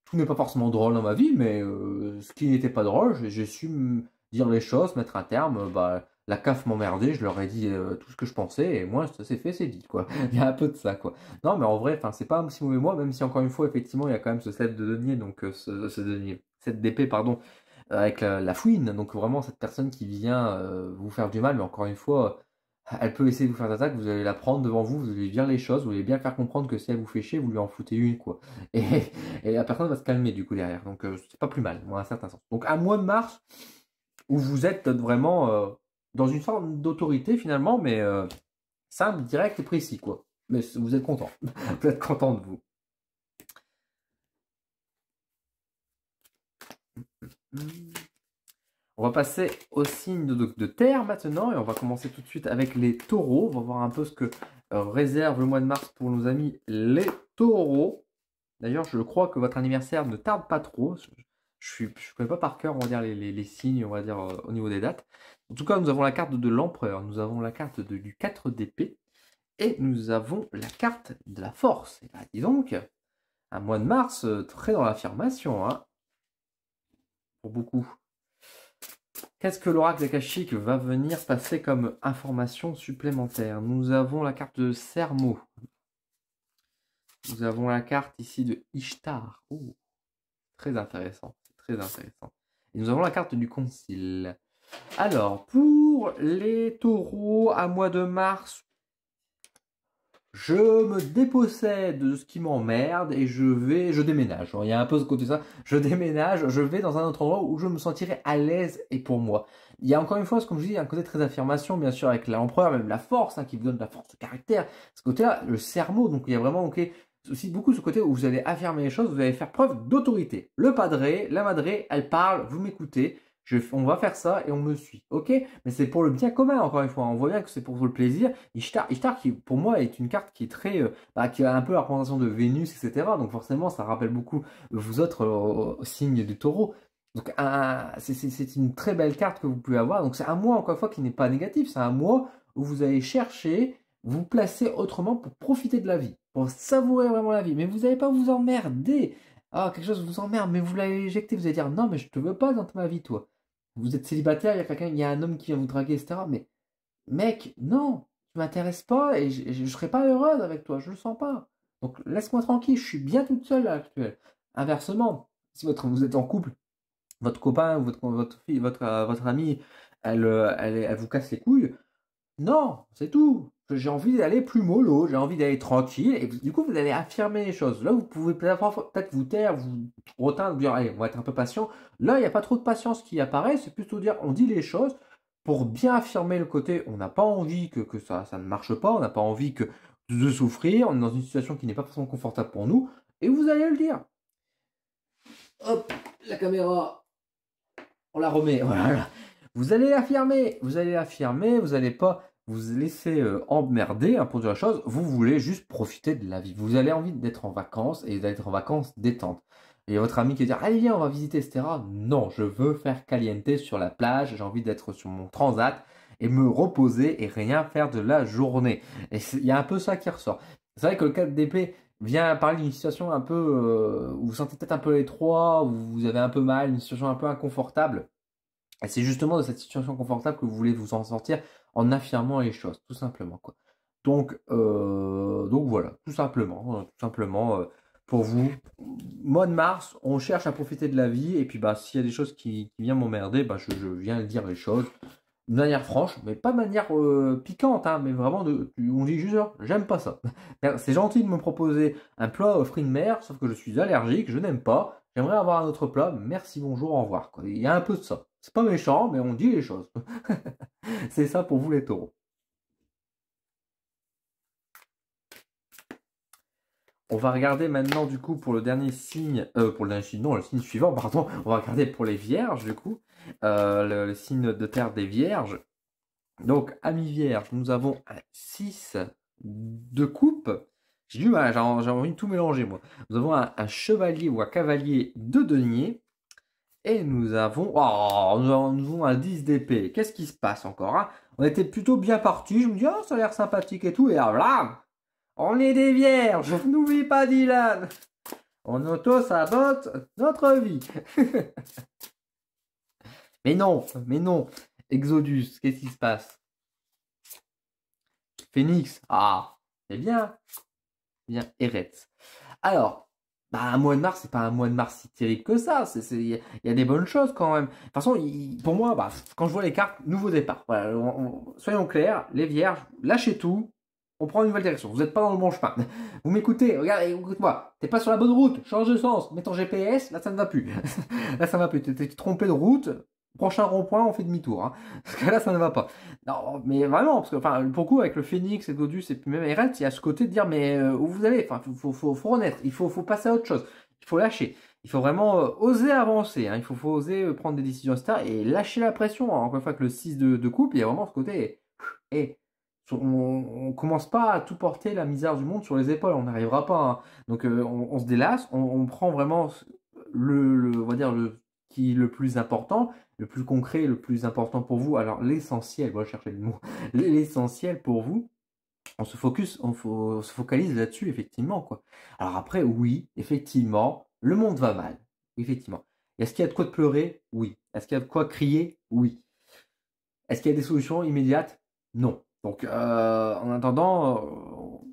Tout n'est pas forcément drôle dans ma vie, mais ce qui n'était pas drôle, j'ai su dire les choses, mettre un terme. Bah, la CAF m'emmerdait, je leur ai dit tout ce que je pensais, et moi, ça s'est fait, c'est dit, quoi. Il y a un peu de ça, quoi. Non, mais en vrai, c'est pas un si mauvais mois, même si encore une fois, effectivement, il y a quand même ce set de denier, donc ce denier, set d'épée, pardon, avec la fouine, donc vraiment cette personne qui vient vous faire du mal, mais encore une fois, elle peut essayer de vous faire d'attaque, vous allez la prendre devant vous, vous allez lui dire les choses, vous allez bien faire comprendre que si elle vous fait chier, vous lui en foutez une, quoi. Et, et la personne va se calmer du coup derrière, donc c'est pas plus mal, moi, à un certain sens. Donc un mois de mars où vous êtes vraiment dans une forme d'autorité finalement, mais simple, direct et précis, quoi. Mais vous êtes content, vous êtes content de vous. On va passer au signe de terre maintenant et on va commencer tout de suite avec les taureaux. On va voir un peu ce que réserve le mois de mars pour nos amis les taureaux. D'ailleurs, je crois que votre anniversaire ne tarde pas trop. Je ne connais pas par cœur, on va dire, les signes, on va dire, au niveau des dates. En tout cas, nous avons la carte de l'empereur, nous avons la carte du 4 d'épée et nous avons la carte de la force. Et là, dis donc, un mois de mars très dans l'affirmation, hein, pour beaucoup. Qu'est-ce que l'oracle akashique va venir passer comme information supplémentaire? Nous avons la carte de Sermo. Nous avons la carte ici de Ishtar. Oh, très intéressant. Très intéressant. Et nous avons la carte du concile. Alors, pour les taureaux, à mois de mars, je me dépossède de ce qui m'emmerde et je déménage. Il y a un peu ce côté ça. Je déménage, je vais dans un autre endroit où je me sentirai à l'aise et pour moi. Il y a encore une fois, comme je dis, un côté très affirmation, bien sûr, avec l'empereur, même la force, hein, qui vous donne la force de caractère. Ce côté-là, le sermo, donc il y a vraiment aussi beaucoup ce côté où vous allez affirmer les choses, vous allez faire preuve d'autorité. Le padré, la madré, elle parle, vous m'écoutez. On va faire ça et on me suit, ok? Mais c'est pour le bien commun, encore une fois. On voit bien que c'est pour le plaisir. Ishtar, qui pour moi est une carte qui est très, qui a un peu la représentation de Vénus, etc. Donc forcément, ça rappelle beaucoup vous autres signes du Taureau. Donc c'est une très belle carte que vous pouvez avoir. Donc c'est un mois, encore une fois, qui n'est pas négatif. C'est un mois où vous allez chercher, vous placer autrement pour profiter de la vie, pour savourer vraiment la vie. Mais vous n'allez pas vous emmerder. Ah, quelque chose vous emmerde, mais vous l'avez éjecté. Vous allez dire non, mais je te veux pas dans ma vie, toi. Vous êtes célibataire, il y a quelqu'un, il y a un homme qui vient vous draguer, etc. Mais mec, non, tu m'intéresses pas et je serai pas heureuse avec toi, je le sens pas. Donc laisse-moi tranquille, je suis bien toute seule à l'actuel. Inversement, si vous êtes en couple, votre copain ou votre fille, votre amie, elle vous casse les couilles, non, c'est tout. j'ai envie d'aller plus mollo, j'ai envie d'aller tranquille, et du coup, vous allez affirmer les choses. Là, vous pouvez peut-être vous taire, vous reteindre, vous dire, allez, on va être un peu patient. Là, il n'y a pas trop de patience qui apparaît, c'est plutôt dire, on dit les choses pour bien affirmer le côté, on n'a pas envie que ça ne marche pas, on n'a pas envie de souffrir, on est dans une situation qui n'est pas forcément confortable pour nous, et vous allez le dire. Hop, la caméra, on la remet, voilà. Vous allez affirmer, vous n'allez pas vous laisser emmerder pour dire la chose, vous voulez juste profiter de la vie. Vous avez envie d'être en vacances et d'être en vacances détente. Et votre ami qui va dire, allez viens, on va visiter, etc. Non, je veux faire caliente sur la plage, j'ai envie d'être sur mon transat et me reposer et rien faire de la journée. Et il y a un peu ça qui ressort. C'est vrai que le 4 d'épée vient parler d'une situation un peu où vous sentez peut-être un peu l'étroit, où vous avez un peu mal, une situation un peu inconfortable. Et c'est justement de cette situation confortable que vous voulez vous en sortir en affirmant les choses, tout simplement, quoi. Donc voilà, tout simplement, pour vous. Mois de mars, on cherche à profiter de la vie, et puis bah s'il y a des choses qui viennent m'emmerder, bah je viens de dire les choses de manière franche, mais pas de manière piquante, hein, mais vraiment on dit juste, j'aime pas ça. C'est gentil de me proposer un plat aux fruits de mer, sauf que je suis allergique, je n'aime pas. J'aimerais avoir un autre plat, merci, bonjour, au revoir, quoi. Il y a un peu de ça. C'est pas méchant, mais on dit les choses. C'est ça pour vous les taureaux. On va regarder maintenant du coup pour le dernier signe, non, le signe suivant, pardon, on va regarder pour les vierges du coup, le signe de terre des vierges. Donc, amis vierges, nous avons un 6 de coupe. J'ai envie de tout mélanger moi. Nous avons un chevalier ou un cavalier de denier. Et nous avons, nous avons un 10 d'épée. Qu'est-ce qui se passe encore, hein? On était plutôt bien parti. Je me dis, oh, ça a l'air sympathique et tout. Et là, on est des vierges. N'oublie pas Dylan. On auto-sabote notre vie. Mais non. Exodus, qu'est-ce qui se passe? Phoenix, c'est bien. Bien, Eretz. Alors, bah, un mois de mars, c'est pas un mois de mars si terrible que ça. Il y a des bonnes choses quand même. De toute façon, pour moi, bah, quand je vois les cartes, nouveau départ. Voilà, soyons clairs, les vierges, lâchez tout. On prend une nouvelle direction. Vous n'êtes pas dans le bon chemin. Vous m'écoutez, regardez, écoute-moi. T'es pas sur la bonne route, change de sens. Mets ton GPS, là ça ne va plus. Là ça ne va plus. T'es trompé de route. Prochain rond-point, on fait demi-tour. Hein. Parce que là, ça ne va pas. Non, mais vraiment, parce que, enfin, pour le coup, avec le Phoenix et Godus et puis même Eret, il y a ce côté de dire, mais où vous allez? Enfin, faut renaître. Il faut passer à autre chose. Il faut lâcher. Il faut vraiment oser avancer. Hein. Il faut oser prendre des décisions, etc. Et lâcher la pression. Hein. Encore une fois, que le 6 de coupe, il y a vraiment ce côté. Et on commence pas à tout porter la misère du monde sur les épaules. On n'arrivera pas. Hein. Donc, on se délasse. On prend vraiment on va dire, qui est le plus important, le plus concret, le plus important pour vous. Alors l'essentiel, voilà, chercher le mot, l'essentiel pour vous, on se focalise là-dessus, effectivement, quoi. Alors après, oui, effectivement, le monde va mal, effectivement. Est-ce qu'il y a de quoi de pleurer? Oui. Est-ce qu'il y a de quoi crier? Oui. Est-ce qu'il y a des solutions immédiates? Non. Donc, en attendant,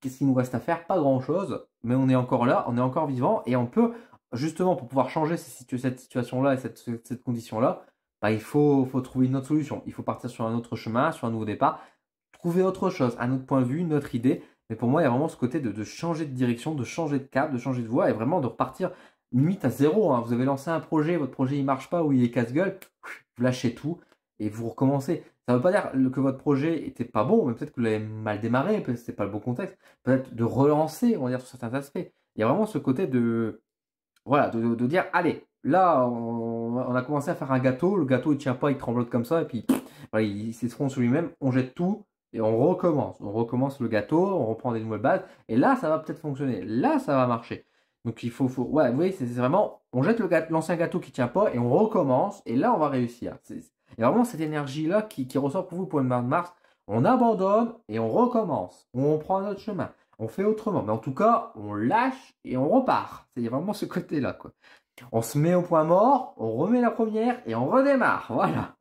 qu'est-ce qu'il nous reste à faire? Pas grand-chose, mais on est encore là, on est encore vivant, et on peut justement, pour pouvoir changer cette situation-là et cette condition-là, bah, il faut trouver une autre solution. Il faut partir sur un autre chemin, sur un nouveau départ, trouver autre chose, un autre point de vue, une autre idée. Mais pour moi, il y a vraiment ce côté de changer de direction, de changer de cap, de changer de voie et vraiment de repartir limite à zéro. Hein. Vous avez lancé un projet, votre projet il marche pas ou il est casse-gueule, vous lâchez tout et vous recommencez. Ça ne veut pas dire que votre projet était pas bon, mais peut-être que vous l'avez mal démarré, peut-être que c'était pas le bon contexte, peut-être de relancer, on va dire, sur certains aspects. Il y a vraiment ce côté de voilà, de dire, allez, là, on a commencé à faire un gâteau, le gâteau il tient pas, il tremblote comme ça, et puis voilà, il s'effondre sur lui-même, on jette tout, et on recommence le gâteau, on reprend des nouvelles bases, et là, ça va peut-être fonctionner, là, ça va marcher. Donc il ouais, vous voyez, c'est vraiment, on jette l'ancien gâteau qui tient pas, et on recommence, et là, on va réussir. Il y a vraiment cette énergie-là qui ressort pour vous pour le mois de mars, on abandonne, et on recommence, on prend un autre chemin. On fait autrement. Mais en tout cas, on lâche et on repart. C'est vraiment ce côté-là, quoi. On se met au point mort, on remet la première et on redémarre. Voilà.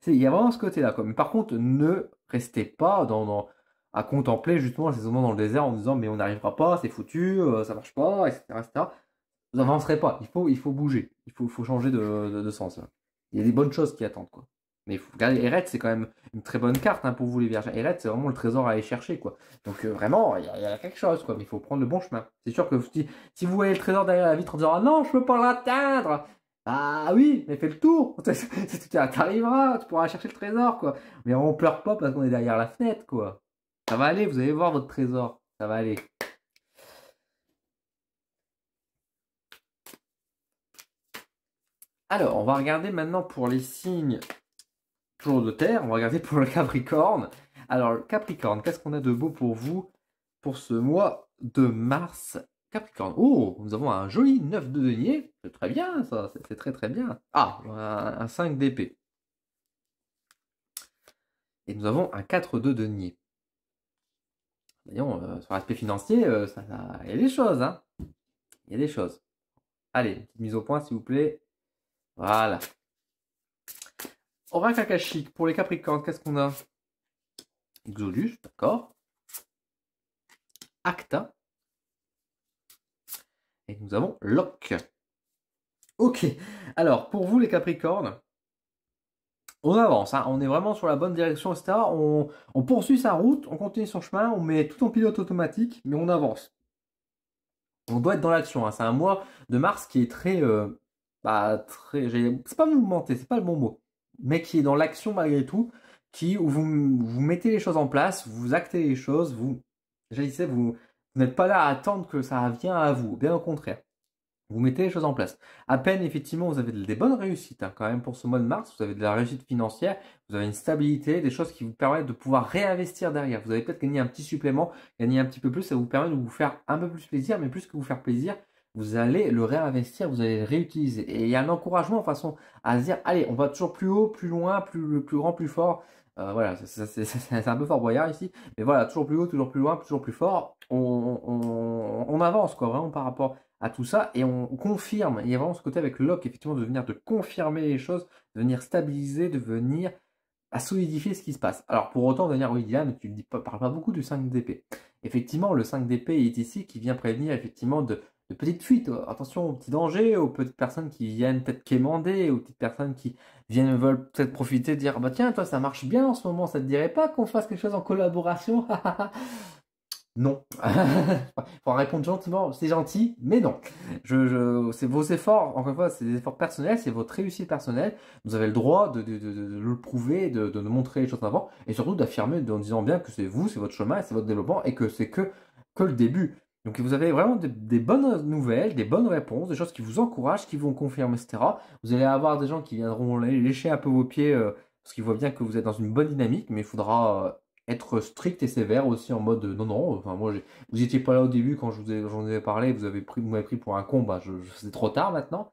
Il y a vraiment ce côté-là, quoi. Mais par contre, ne restez pas à contempler justement ces moments dans le désert en disant mais on n'arrivera pas, c'est foutu, ça marche pas, etc., etc. Vous n'avancerez pas. Il faut bouger. Il faut changer de sens. Là. Il y a des bonnes choses qui attendent, quoi. Mais il faut regarder, Eret, c'est quand même une très bonne carte hein, pour vous les vierges. Eret, c'est vraiment le trésor à aller chercher, quoi. Donc vraiment, il y a quelque chose, quoi. Mais il faut prendre le bon chemin. C'est sûr que si vous voyez le trésor derrière la vitre en disant « Ah non, je peux pas l'atteindre !» Ah oui, mais fais le tour. T'arriveras, tu pourras chercher le trésor, quoi. Mais on pleure pas parce qu'on est derrière la fenêtre, quoi. Ça va aller, vous allez voir votre trésor. Ça va aller. Alors, on va regarder maintenant pour les signes toujours de terre. On va regarder pour le Capricorne. Alors, le Capricorne, qu'est-ce qu'on a de beau pour vous pour ce mois de mars? Capricorne. Oh, nous avons un joli 9 de denier. C'est très bien, ça. C'est très très bien. Ah, un 5 d'épée. Et nous avons un 4 de denier. Voyons, sur l'aspect financier, il y a des choses, hein. Il y a des choses. Allez, une petite mise au point, s'il vous plaît. Voilà. Oracle akashique. Pour les Capricornes, qu'est-ce qu'on a? Exodus, d'accord. Acta. Et nous avons Locke. Ok. Alors, pour vous, les Capricornes, on avance, hein, on est vraiment sur la bonne direction, etc. On poursuit sa route, on continue son chemin, on met tout en pilote automatique, mais on avance. On doit être dans l'action. Hein. C'est un mois de mars qui est très, c'est pas mouvementé, c'est pas le bon mot, mais qui est dans l'action malgré tout, où vous mettez les choses en place, vous actez les choses, vous n'êtes pas là à attendre que ça vienne à vous, bien au contraire. Vous mettez les choses en place. À peine, effectivement, vous avez des bonnes réussites hein, quand même pour ce mois de mars. Vous avez de la réussite financière, vous avez une stabilité, des choses qui vous permettent de pouvoir réinvestir derrière. Vous allez peut-être gagner un petit supplément, gagner un petit peu plus. Ça vous permet de vous faire un peu plus plaisir, mais plus que vous faire plaisir, vous allez le réinvestir, vous allez le réutiliser. Et il y a un encouragement de façon à se dire, allez, on va toujours plus haut, plus loin, plus grand, plus fort. Voilà, c'est un peu Fort Boyard ici, mais voilà, toujours plus haut, toujours plus loin, toujours plus fort. On avance quoi, vraiment par rapport à tout ça et on confirme. Il y a vraiment ce côté avec le lock, effectivement, de venir de confirmer les choses, de venir stabiliser, de venir à solidifier ce qui se passe. Alors pour autant, venir, oui, Diane, tu ne parles pas beaucoup du 5 d'épée. Effectivement, le 5 d'épée est ici qui vient prévenir effectivement de petites fuites. Attention aux petits dangers, aux petites personnes qui viennent peut-être quémander, aux petites personnes qui veulent peut-être profiter, dire bah tiens, toi ça marche bien en ce moment, ça te dirait pas qu'on fasse quelque chose en collaboration? Non. Il faut répondre gentiment, c'est gentil, mais non. C'est vos efforts, encore une fois, c'est des efforts personnels, c'est votre réussite personnelle. Vous avez le droit de le prouver, de montrer les choses en avant, et surtout d'affirmer en disant bien que c'est vous, c'est votre chemin, c'est votre développement, et que c'est que le début. Donc vous avez vraiment des bonnes nouvelles, des bonnes réponses, des choses qui vous encouragent, qui vous confirment, etc. Vous allez avoir des gens qui viendront lécher un peu vos pieds, parce qu'ils voient bien que vous êtes dans une bonne dynamique, mais il faudra être strict et sévère aussi en mode non non enfin moi vous étiez pas là au début quand j'en ai parlé, vous m'avez pris pour un con, bah c'est trop tard maintenant,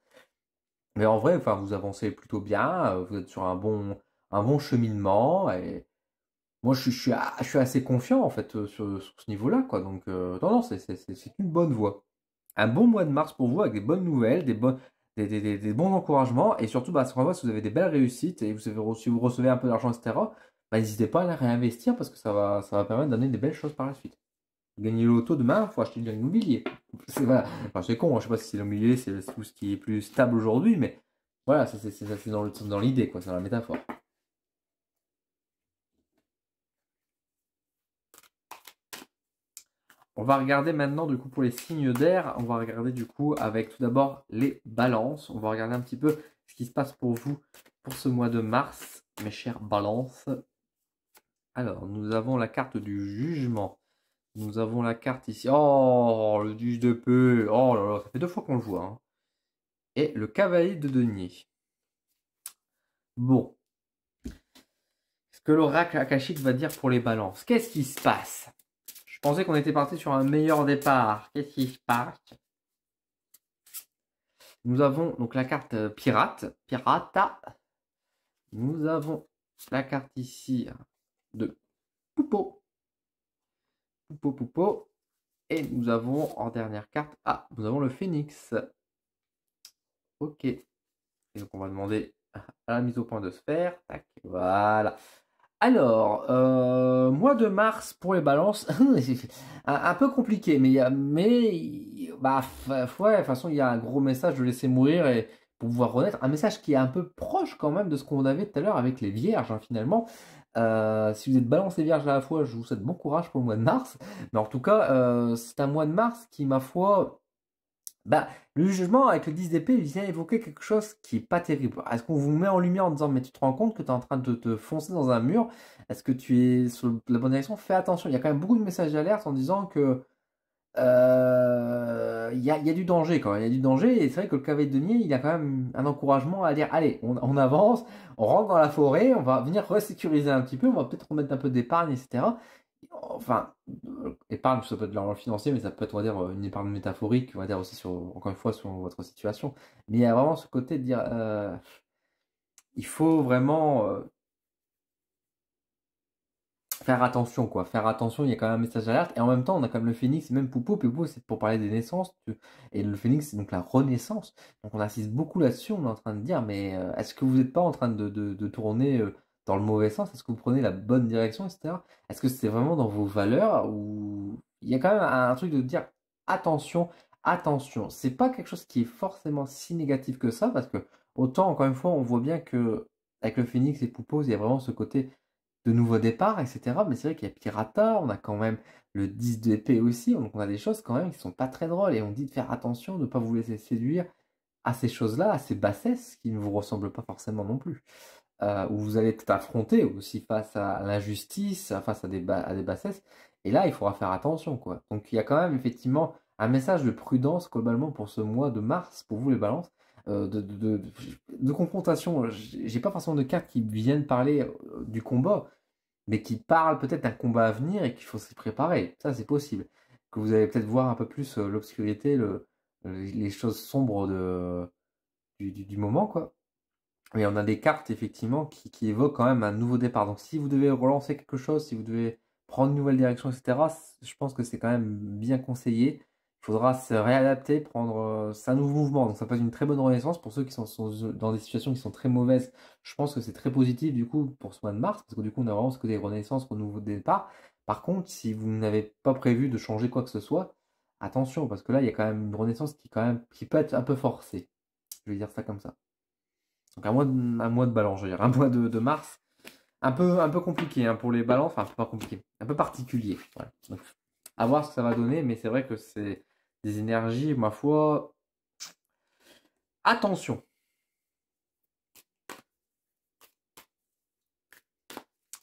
mais en vrai enfin vous avancez plutôt bien, vous êtes sur un bon cheminement et moi je suis assez confiant en fait sur ce niveau-là quoi, donc non non c'est une bonne voie, un bon mois de mars pour vous avec des bonnes nouvelles, des bons encouragements et surtout bah, si vous avez des belles réussites et si vous recevez un peu d'argent, etc., bah, n'hésitez pas à la réinvestir parce que ça va permettre d'amener des belles choses par la suite. Gagner l'auto demain, il faut acheter de l'immobilier. Voilà. Enfin, c'est con, hein, je sais pas si c'est l'immobilier, c'est tout ce qui est plus stable aujourd'hui, mais voilà, c'est dans l'idée, quoi, c'est dans la métaphore. On va regarder maintenant du coup pour les signes d'air, on va regarder du coup avec tout d'abord les balances. On va regarder un petit peu ce qui se passe pour vous pour ce mois de mars, mes chers balances. Alors, nous avons la carte du jugement. Nous avons la carte ici. Oh, le 10 de peu. Oh là là, ça fait 2 fois qu'on le voit. Hein. Et le cavalier de denier. Bon. Ce que l'oracle akashique va dire pour les balances. Qu'est-ce qui se passe? Je pensais qu'on était parti sur un meilleur départ. Qu'est-ce qui se passe? Nous avons donc la carte pirate. Pirata. Nous avons la carte ici de Poupeau. Poupeau. Et nous avons en dernière carte, nous avons le phénix. Ok. Et donc on va demander à la mise au point de se faire. Tac, voilà. Alors, mois de mars pour les balances, un peu compliqué, ouais, de toute façon il y a un gros message de laisser mourir et pour pouvoir renaître. Un message qui est un peu proche quand même de ce qu'on avait tout à l'heure avec les vierges, hein, finalement. Si vous êtes balance et vierge à la fois, je vous souhaite bon courage pour le mois de mars. Mais en tout cas, c'est un mois de mars qui, ma foi, bah, le jugement avec le 10 d'épée, il vient évoquer quelque chose qui est pas terrible. Est-ce qu'on vous met en lumière en disant, mais tu te rends compte que tu es en train de te foncer dans un mur? Est-ce que tu es sur la bonne direction? Fais attention. Il y a quand même beaucoup de messages d'alerte en disant que il y a du danger quand même. Il y a du danger. Et c'est vrai que le cavalier de denier, il a quand même un encouragement à dire, allez, on avance, on rentre dans la forêt, on va venir resécuriser un petit peu, on va peut-être remettre un peu d'épargne, etc. Enfin, épargne, ça peut être de l'argent financier, mais ça peut être, on va dire, une épargne métaphorique, on va dire aussi sur, encore une fois, sur votre situation. Mais il y a vraiment ce côté de dire, il faut vraiment faire attention, quoi. Faire attention, il y a quand même un message d'alerte. Et en même temps, on a quand même le phénix, et même Poupo. Poupo, c'est pour parler des naissances. Et le phénix, c'est donc la renaissance. Donc on insiste beaucoup là-dessus. On est en train de dire, mais est-ce que vous n'êtes pas en train de tourner dans le mauvais sens? Est-ce que vous prenez la bonne direction, etc. Est-ce que c'est vraiment dans vos valeurs? Ou il y a quand même un truc de dire, attention, attention. C'est pas quelque chose qui est forcément si négatif que ça, parce que autant, encore une fois, on voit bien que avec le phénix et Poupo, il y a vraiment ce côté de nouveaux départs, etc. Mais c'est vrai qu'il y a Pirata, on a quand même le 10 d'épée aussi, donc on a des choses quand même qui sont pas très drôles, et on dit de faire attention, de ne pas vous laisser séduire à ces choses-là, à ces bassesses qui ne vous ressemblent pas forcément non plus. Où vous allez être affronté aussi face à l'injustice, face à des bassesses, et là il faudra faire attention, quoi. Donc il y a quand même effectivement un message de prudence globalement pour ce mois de mars, pour vous les balances, de confrontation. J'ai pas forcément de cartes qui viennent parler du combat, mais qui parlent peut-être d'un combat à venir et qu'il faut s'y préparer. Ça, c'est possible. Que vous allez peut-être voir un peu plus l'obscurité, les choses sombres du moment, quoi. Mais on a des cartes, effectivement, qui évoquent quand même un nouveau départ. Donc, si vous devez relancer quelque chose, si vous devez prendre une nouvelle direction, etc., je pense que c'est quand même bien conseillé. Il faudra se réadapter, prendre. C'est un nouveau mouvement, donc ça peut être une très bonne renaissance. Pour ceux qui sont dans des situations qui sont très mauvaises, je pense que c'est très positif, du coup, pour ce mois de mars, parce que du coup, on a vraiment ce côté renaissance, renouveau départ. Par contre, si vous n'avez pas prévu de changer quoi que ce soit, attention, parce que là, il y a quand même une renaissance qui peut être un peu forcée. Je vais dire ça comme ça. Donc un mois de balance, je veux dire, un mois de mars, un peu compliqué hein, pour les balances, enfin pas compliqué, un peu particulier. Voilà. Donc, à voir ce que ça va donner, mais c'est vrai que c'est des énergies, ma foi. Attention.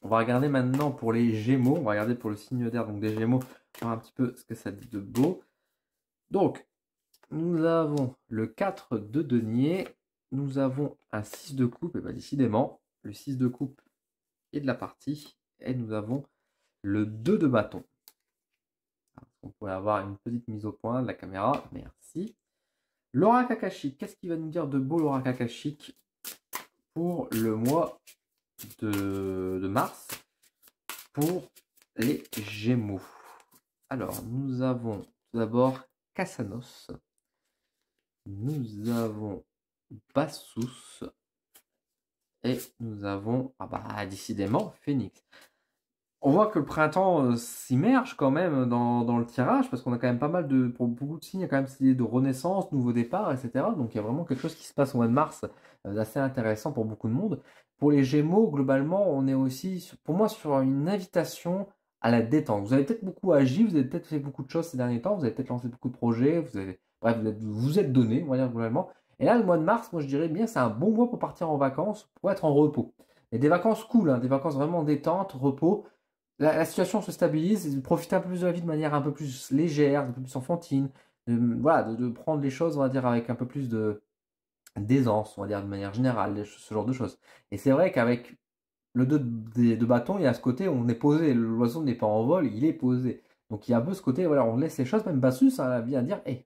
On va regarder maintenant pour les Gémeaux, on va regarder pour le signe d'air, donc des Gémeaux, voir un petit peu ce que ça dit de beau. Donc, nous avons le 4 de denier, nous avons un 6 de coupe, et bien décidément, le 6 de coupe est de la partie, et nous avons le 2 de bâton. On pourrait avoir une petite mise au point de la caméra, merci. L'oracle akashique, qu'est-ce qu'il va nous dire de beau l'oracle akashique pour le mois de mars pour les Gémeaux? Alors, nous avons tout d'abord Cassanos, nous avons Bassus et nous avons, décidément, Phénix. On voit que le printemps s'immerge quand même dans le tirage, parce qu'on a quand même pas mal de, pour beaucoup de signes, il y a quand même cette idée de renaissance, nouveau départ, etc. Donc il y a vraiment quelque chose qui se passe au mois de mars d'assez intéressant pour beaucoup de monde. Pour les Gémeaux, globalement, on est aussi, pour moi, sur une invitation à la détente. Vous avez peut-être beaucoup agi, vous avez peut-être fait beaucoup de choses ces derniers temps, vous avez peut-être lancé beaucoup de projets, bref, vous êtes donné, on va dire globalement. Et là, le mois de mars, moi je dirais bien, c'est un bon mois pour partir en vacances, pour être en repos. Et des vacances cool, hein, des vacances vraiment détente, repos. La situation se stabilise, et de profiter un peu plus de la vie de manière un peu plus légère, un peu plus enfantine, voilà, de prendre les choses, on va dire, avec un peu plus d'aisance, on va dire, de manière générale, ce genre de choses. Et c'est vrai qu'avec le 2 de bâton, il y a ce côté, on est posé, l'oiseau n'est pas en vol, il est posé. Donc il y a un peu ce côté, voilà, on laisse les choses, même Bassus hein, vient dire, hey,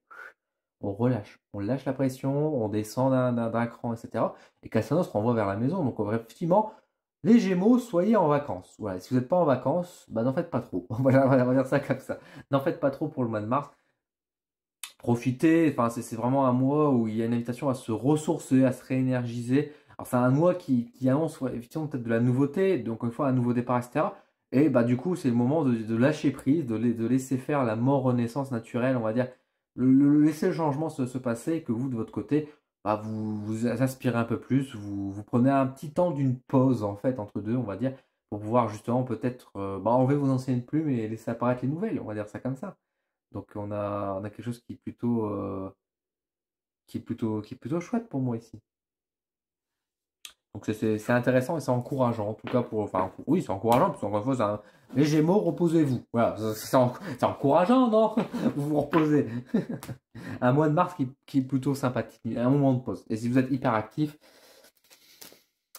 on relâche, on lâche la pression, on descend d'un cran, etc. Et Cassiano se renvoie vers la maison. Donc effectivement, les Gémeaux, soyez en vacances. Voilà, si vous n'êtes pas en vacances, n'en faites pas trop. On va dire ça comme ça. N'en faites pas trop pour le mois de mars. Profitez, enfin c'est vraiment un mois où il y a une invitation à se ressourcer, à se réénergiser. Alors c'est un mois qui annonce effectivement peut-être de la nouveauté, donc une fois un nouveau départ, etc. Et du coup c'est le moment de lâcher prise, de laisser faire la mort renaissance naturelle, on va dire, laisser le changement se passer, et que vous de votre côté, bah, vous aspirez un peu plus, vous prenez un petit temps d'une pause en fait entre deux, on va dire, pour pouvoir justement peut-être bah, enlever vos anciennes plumes et laisser apparaître les nouvelles, on va dire ça comme ça. Donc on a quelque chose qui est plutôt chouette pour moi ici. Donc c'est intéressant et c'est encourageant, en tout cas pour. Enfin, oui, c'est encourageant, parce qu'encore une fois, les Gémeaux, reposez-vous. Voilà, c'est encourageant, non? Vous vous reposez. Un mois de mars qui est plutôt sympathique, un moment de pause. Et si vous êtes hyperactif,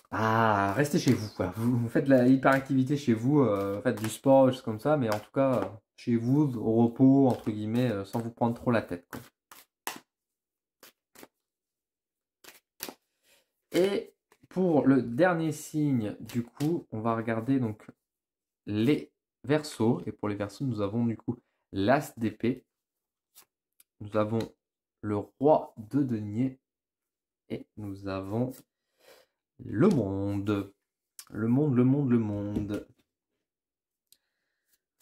ah, restez chez vous, quoi. Vous faites de la hyperactivité chez vous, faites du sport, des choses comme ça, mais en tout cas, chez vous, au repos, entre guillemets, sans vous prendre trop la tête, quoi. Et pour le dernier signe, du coup, on va regarder donc les Verseaux. Et pour les Verseaux, nous avons du coup l'As d'épée. Nous avons le Roi de denier. Et nous avons le monde. Le monde, le monde, le monde.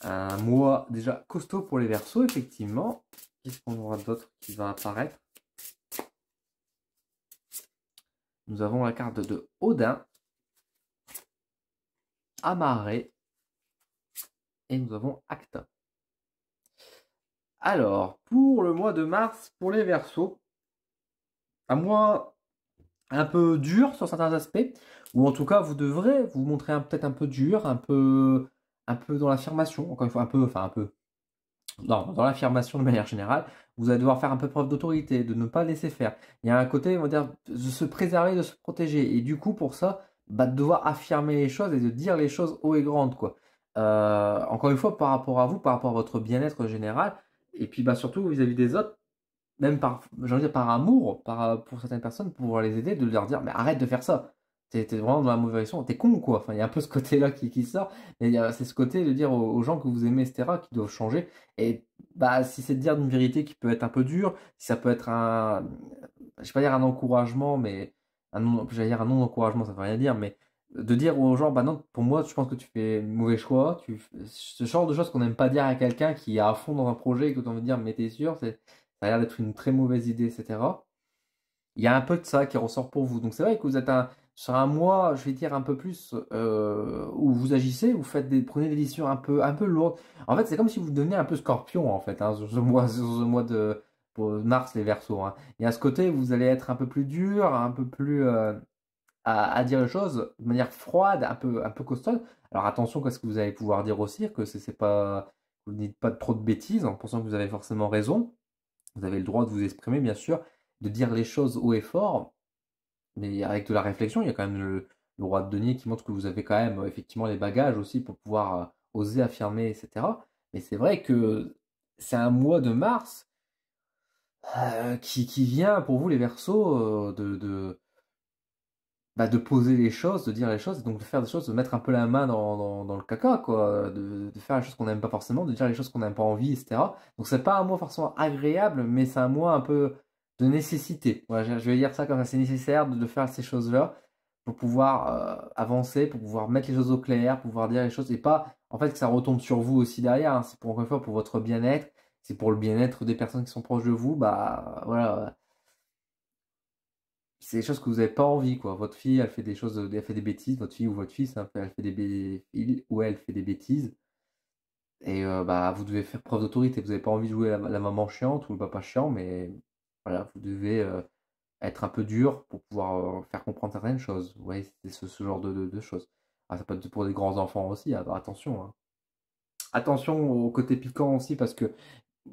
Un mois déjà costaud pour les Verseaux, effectivement. Qu'est-ce qu'on aura d'autre qui va apparaître? Nous avons la carte de Odin, Amarré, et nous avons Acta. Alors, pour le mois de mars, pour les Verseaux, un mois un peu dur sur certains aspects, ou en tout cas, vous devrez vous montrer peut-être un peu dur, un peu dans l'affirmation, encore une fois, enfin un peu, non, dans l'affirmation de manière générale, vous allez devoir faire un peu preuve d'autorité, de ne pas laisser faire. Il y a un côté, on va dire, de se préserver, de se protéger, et du coup, pour ça, bah, de devoir affirmer les choses et de dire les choses haut et grande, quoi. Encore une fois, par rapport à vous, par rapport à votre bien-être général, et puis bah, surtout vis-à-vis des autres, même par, j'ai envie de dire par amour, pour certaines personnes, pour pouvoir les aider, de leur dire, mais arrête de faire ça. T'es vraiment dans la mauvaise direction, t'es con quoi. Enfin, il y a un peu ce côté-là qui sort, mais c'est ce côté de dire aux gens que vous aimez, etc., qui doivent changer. Et bah, si c'est de dire une vérité qui peut être un peu dure, si ça peut être je vais pas dire un encouragement, mais j'allais dire un non-encouragement, ça veut rien dire, mais de dire aux gens, bah non, pour moi, je pense que tu fais mauvais choix, ce genre de choses qu'on n'aime pas dire à quelqu'un qui est à fond dans un projet et que tu envie de dire, mais t'es sûr, ça a l'air d'être une très mauvaise idée, etc. Il y a un peu de ça qui ressort pour vous. Donc c'est vrai que vous êtes sur un mois, je vais dire un peu plus, où vous agissez, prenez des décisions un peu lourdes. En fait, c'est comme si vous deveniez un peu scorpion, en fait, hein, sur ce mois de pour mars, les Verseaux, hein. Il y a ce côté où vous allez être un peu plus dur, un peu plus à dire les choses de manière froide, un peu costaud. Alors attention, qu'est-ce que vous allez pouvoir dire aussi, que c'est pas, vous ne dites pas trop de bêtises en pensant que vous avez forcément raison. Vous avez le droit de vous exprimer, bien sûr, de dire les choses haut et fort, mais avec de la réflexion. Il y a quand même le roi de denier qui montre que vous avez quand même effectivement les bagages aussi pour pouvoir oser affirmer, etc. Mais c'est vrai que c'est un mois de mars qui vient pour vous, les Verseaux, bah, de poser les choses, de dire les choses, et donc de faire des choses, de mettre un peu la main dans le caca, quoi, de faire les choses qu'on n'aime pas forcément, de dire les choses qu'on n'a pas envie, etc. Donc c'est pas un mois forcément agréable, mais c'est un mois un peu de nécessité. Voilà, je vais dire ça comme ça, c'est nécessaire de faire ces choses-là pour pouvoir avancer, pour pouvoir mettre les choses au clair, pour pouvoir dire les choses, et pas, en fait, que ça retombe sur vous aussi derrière, hein. C'est pour, encore une fois, pour votre bien-être, c'est pour le bien-être des personnes qui sont proches de vous, bah voilà, c'est des choses que vous n'avez pas envie, quoi. Votre fille, elle fait des choses, elle fait des bêtises, votre fille ou votre fils, hein, elle fait il ou elle fait des bêtises, et bah vous devez faire preuve d'autorité. Vous n'avez pas envie de jouer la maman chiante ou le papa chiant, mais voilà, vous devez être un peu dur pour pouvoir faire comprendre certaines choses. Vous voyez, c'est ce genre de choses. Ah, ça peut être pour des grands enfants aussi, alors attention, hein. Attention au côté piquant aussi, parce que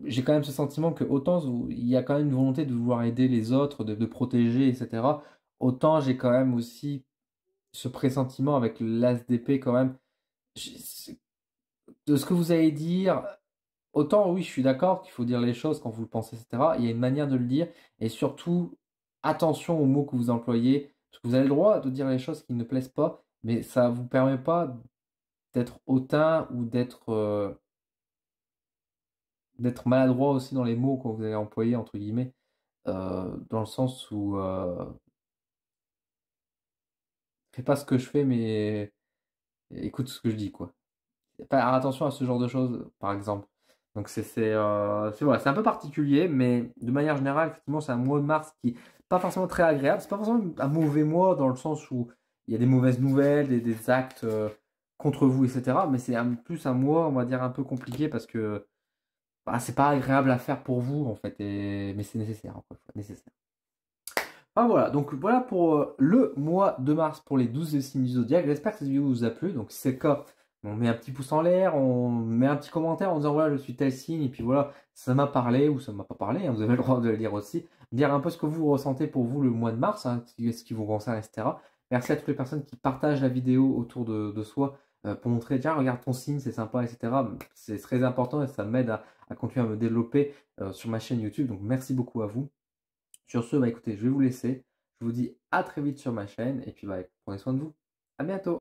j'ai quand même ce sentiment que autant il y a quand même une volonté de vouloir aider les autres, de protéger, etc. Autant j'ai quand même aussi ce pressentiment avec l'as d'épée quand même. J'ai- De ce que vous allez dire, autant oui, je suis d'accord qu'il faut dire les choses quand vous le pensez, etc. Il y a une manière de le dire, et surtout, attention aux mots que vous employez, parce que vous avez le droit de dire les choses qui ne plaisent pas, mais ça ne vous permet pas d'être hautain ou d'être maladroit aussi dans les mots que vous allez employer, entre guillemets, dans le sens où fais pas ce que je fais, mais écoute ce que je dis, quoi. Faire attention à ce genre de choses, par exemple. Donc voilà, c'est un peu particulier, mais de manière générale, effectivement, c'est un mois de mars qui n'est pas forcément très agréable. C'est pas forcément un mauvais mois dans le sens où il y a des mauvaises nouvelles, des actes contre vous, etc. Mais c'est plus un mois, on va dire, un peu compliqué parce que bah, c'est pas agréable à faire pour vous, en fait. Mais c'est nécessaire, encore une fois, nécessaire. Ah voilà, donc voilà pour le mois de mars pour les 12 signes du zodiaque. J'espère que cette vidéo vous a plu. Donc si c'est le cas, on met un petit pouce en l'air, on met un petit commentaire en disant voilà, je suis tel signe, et puis voilà, ça m'a parlé ou ça m'a pas parlé, hein, vous avez le droit de le dire aussi. Dire un peu ce que vous ressentez pour vous le mois de mars, hein, ce qui vous concerne, etc. Merci à toutes les personnes qui partagent la vidéo autour de soi pour montrer, tiens, regarde ton signe, c'est sympa, etc. C'est très important et ça m'aide à continuer à me développer sur ma chaîne YouTube. Donc merci beaucoup à vous. Sur ce, bah écoutez, je vais vous laisser. Je vous dis à très vite sur ma chaîne et puis bah, prenez soin de vous. À bientôt.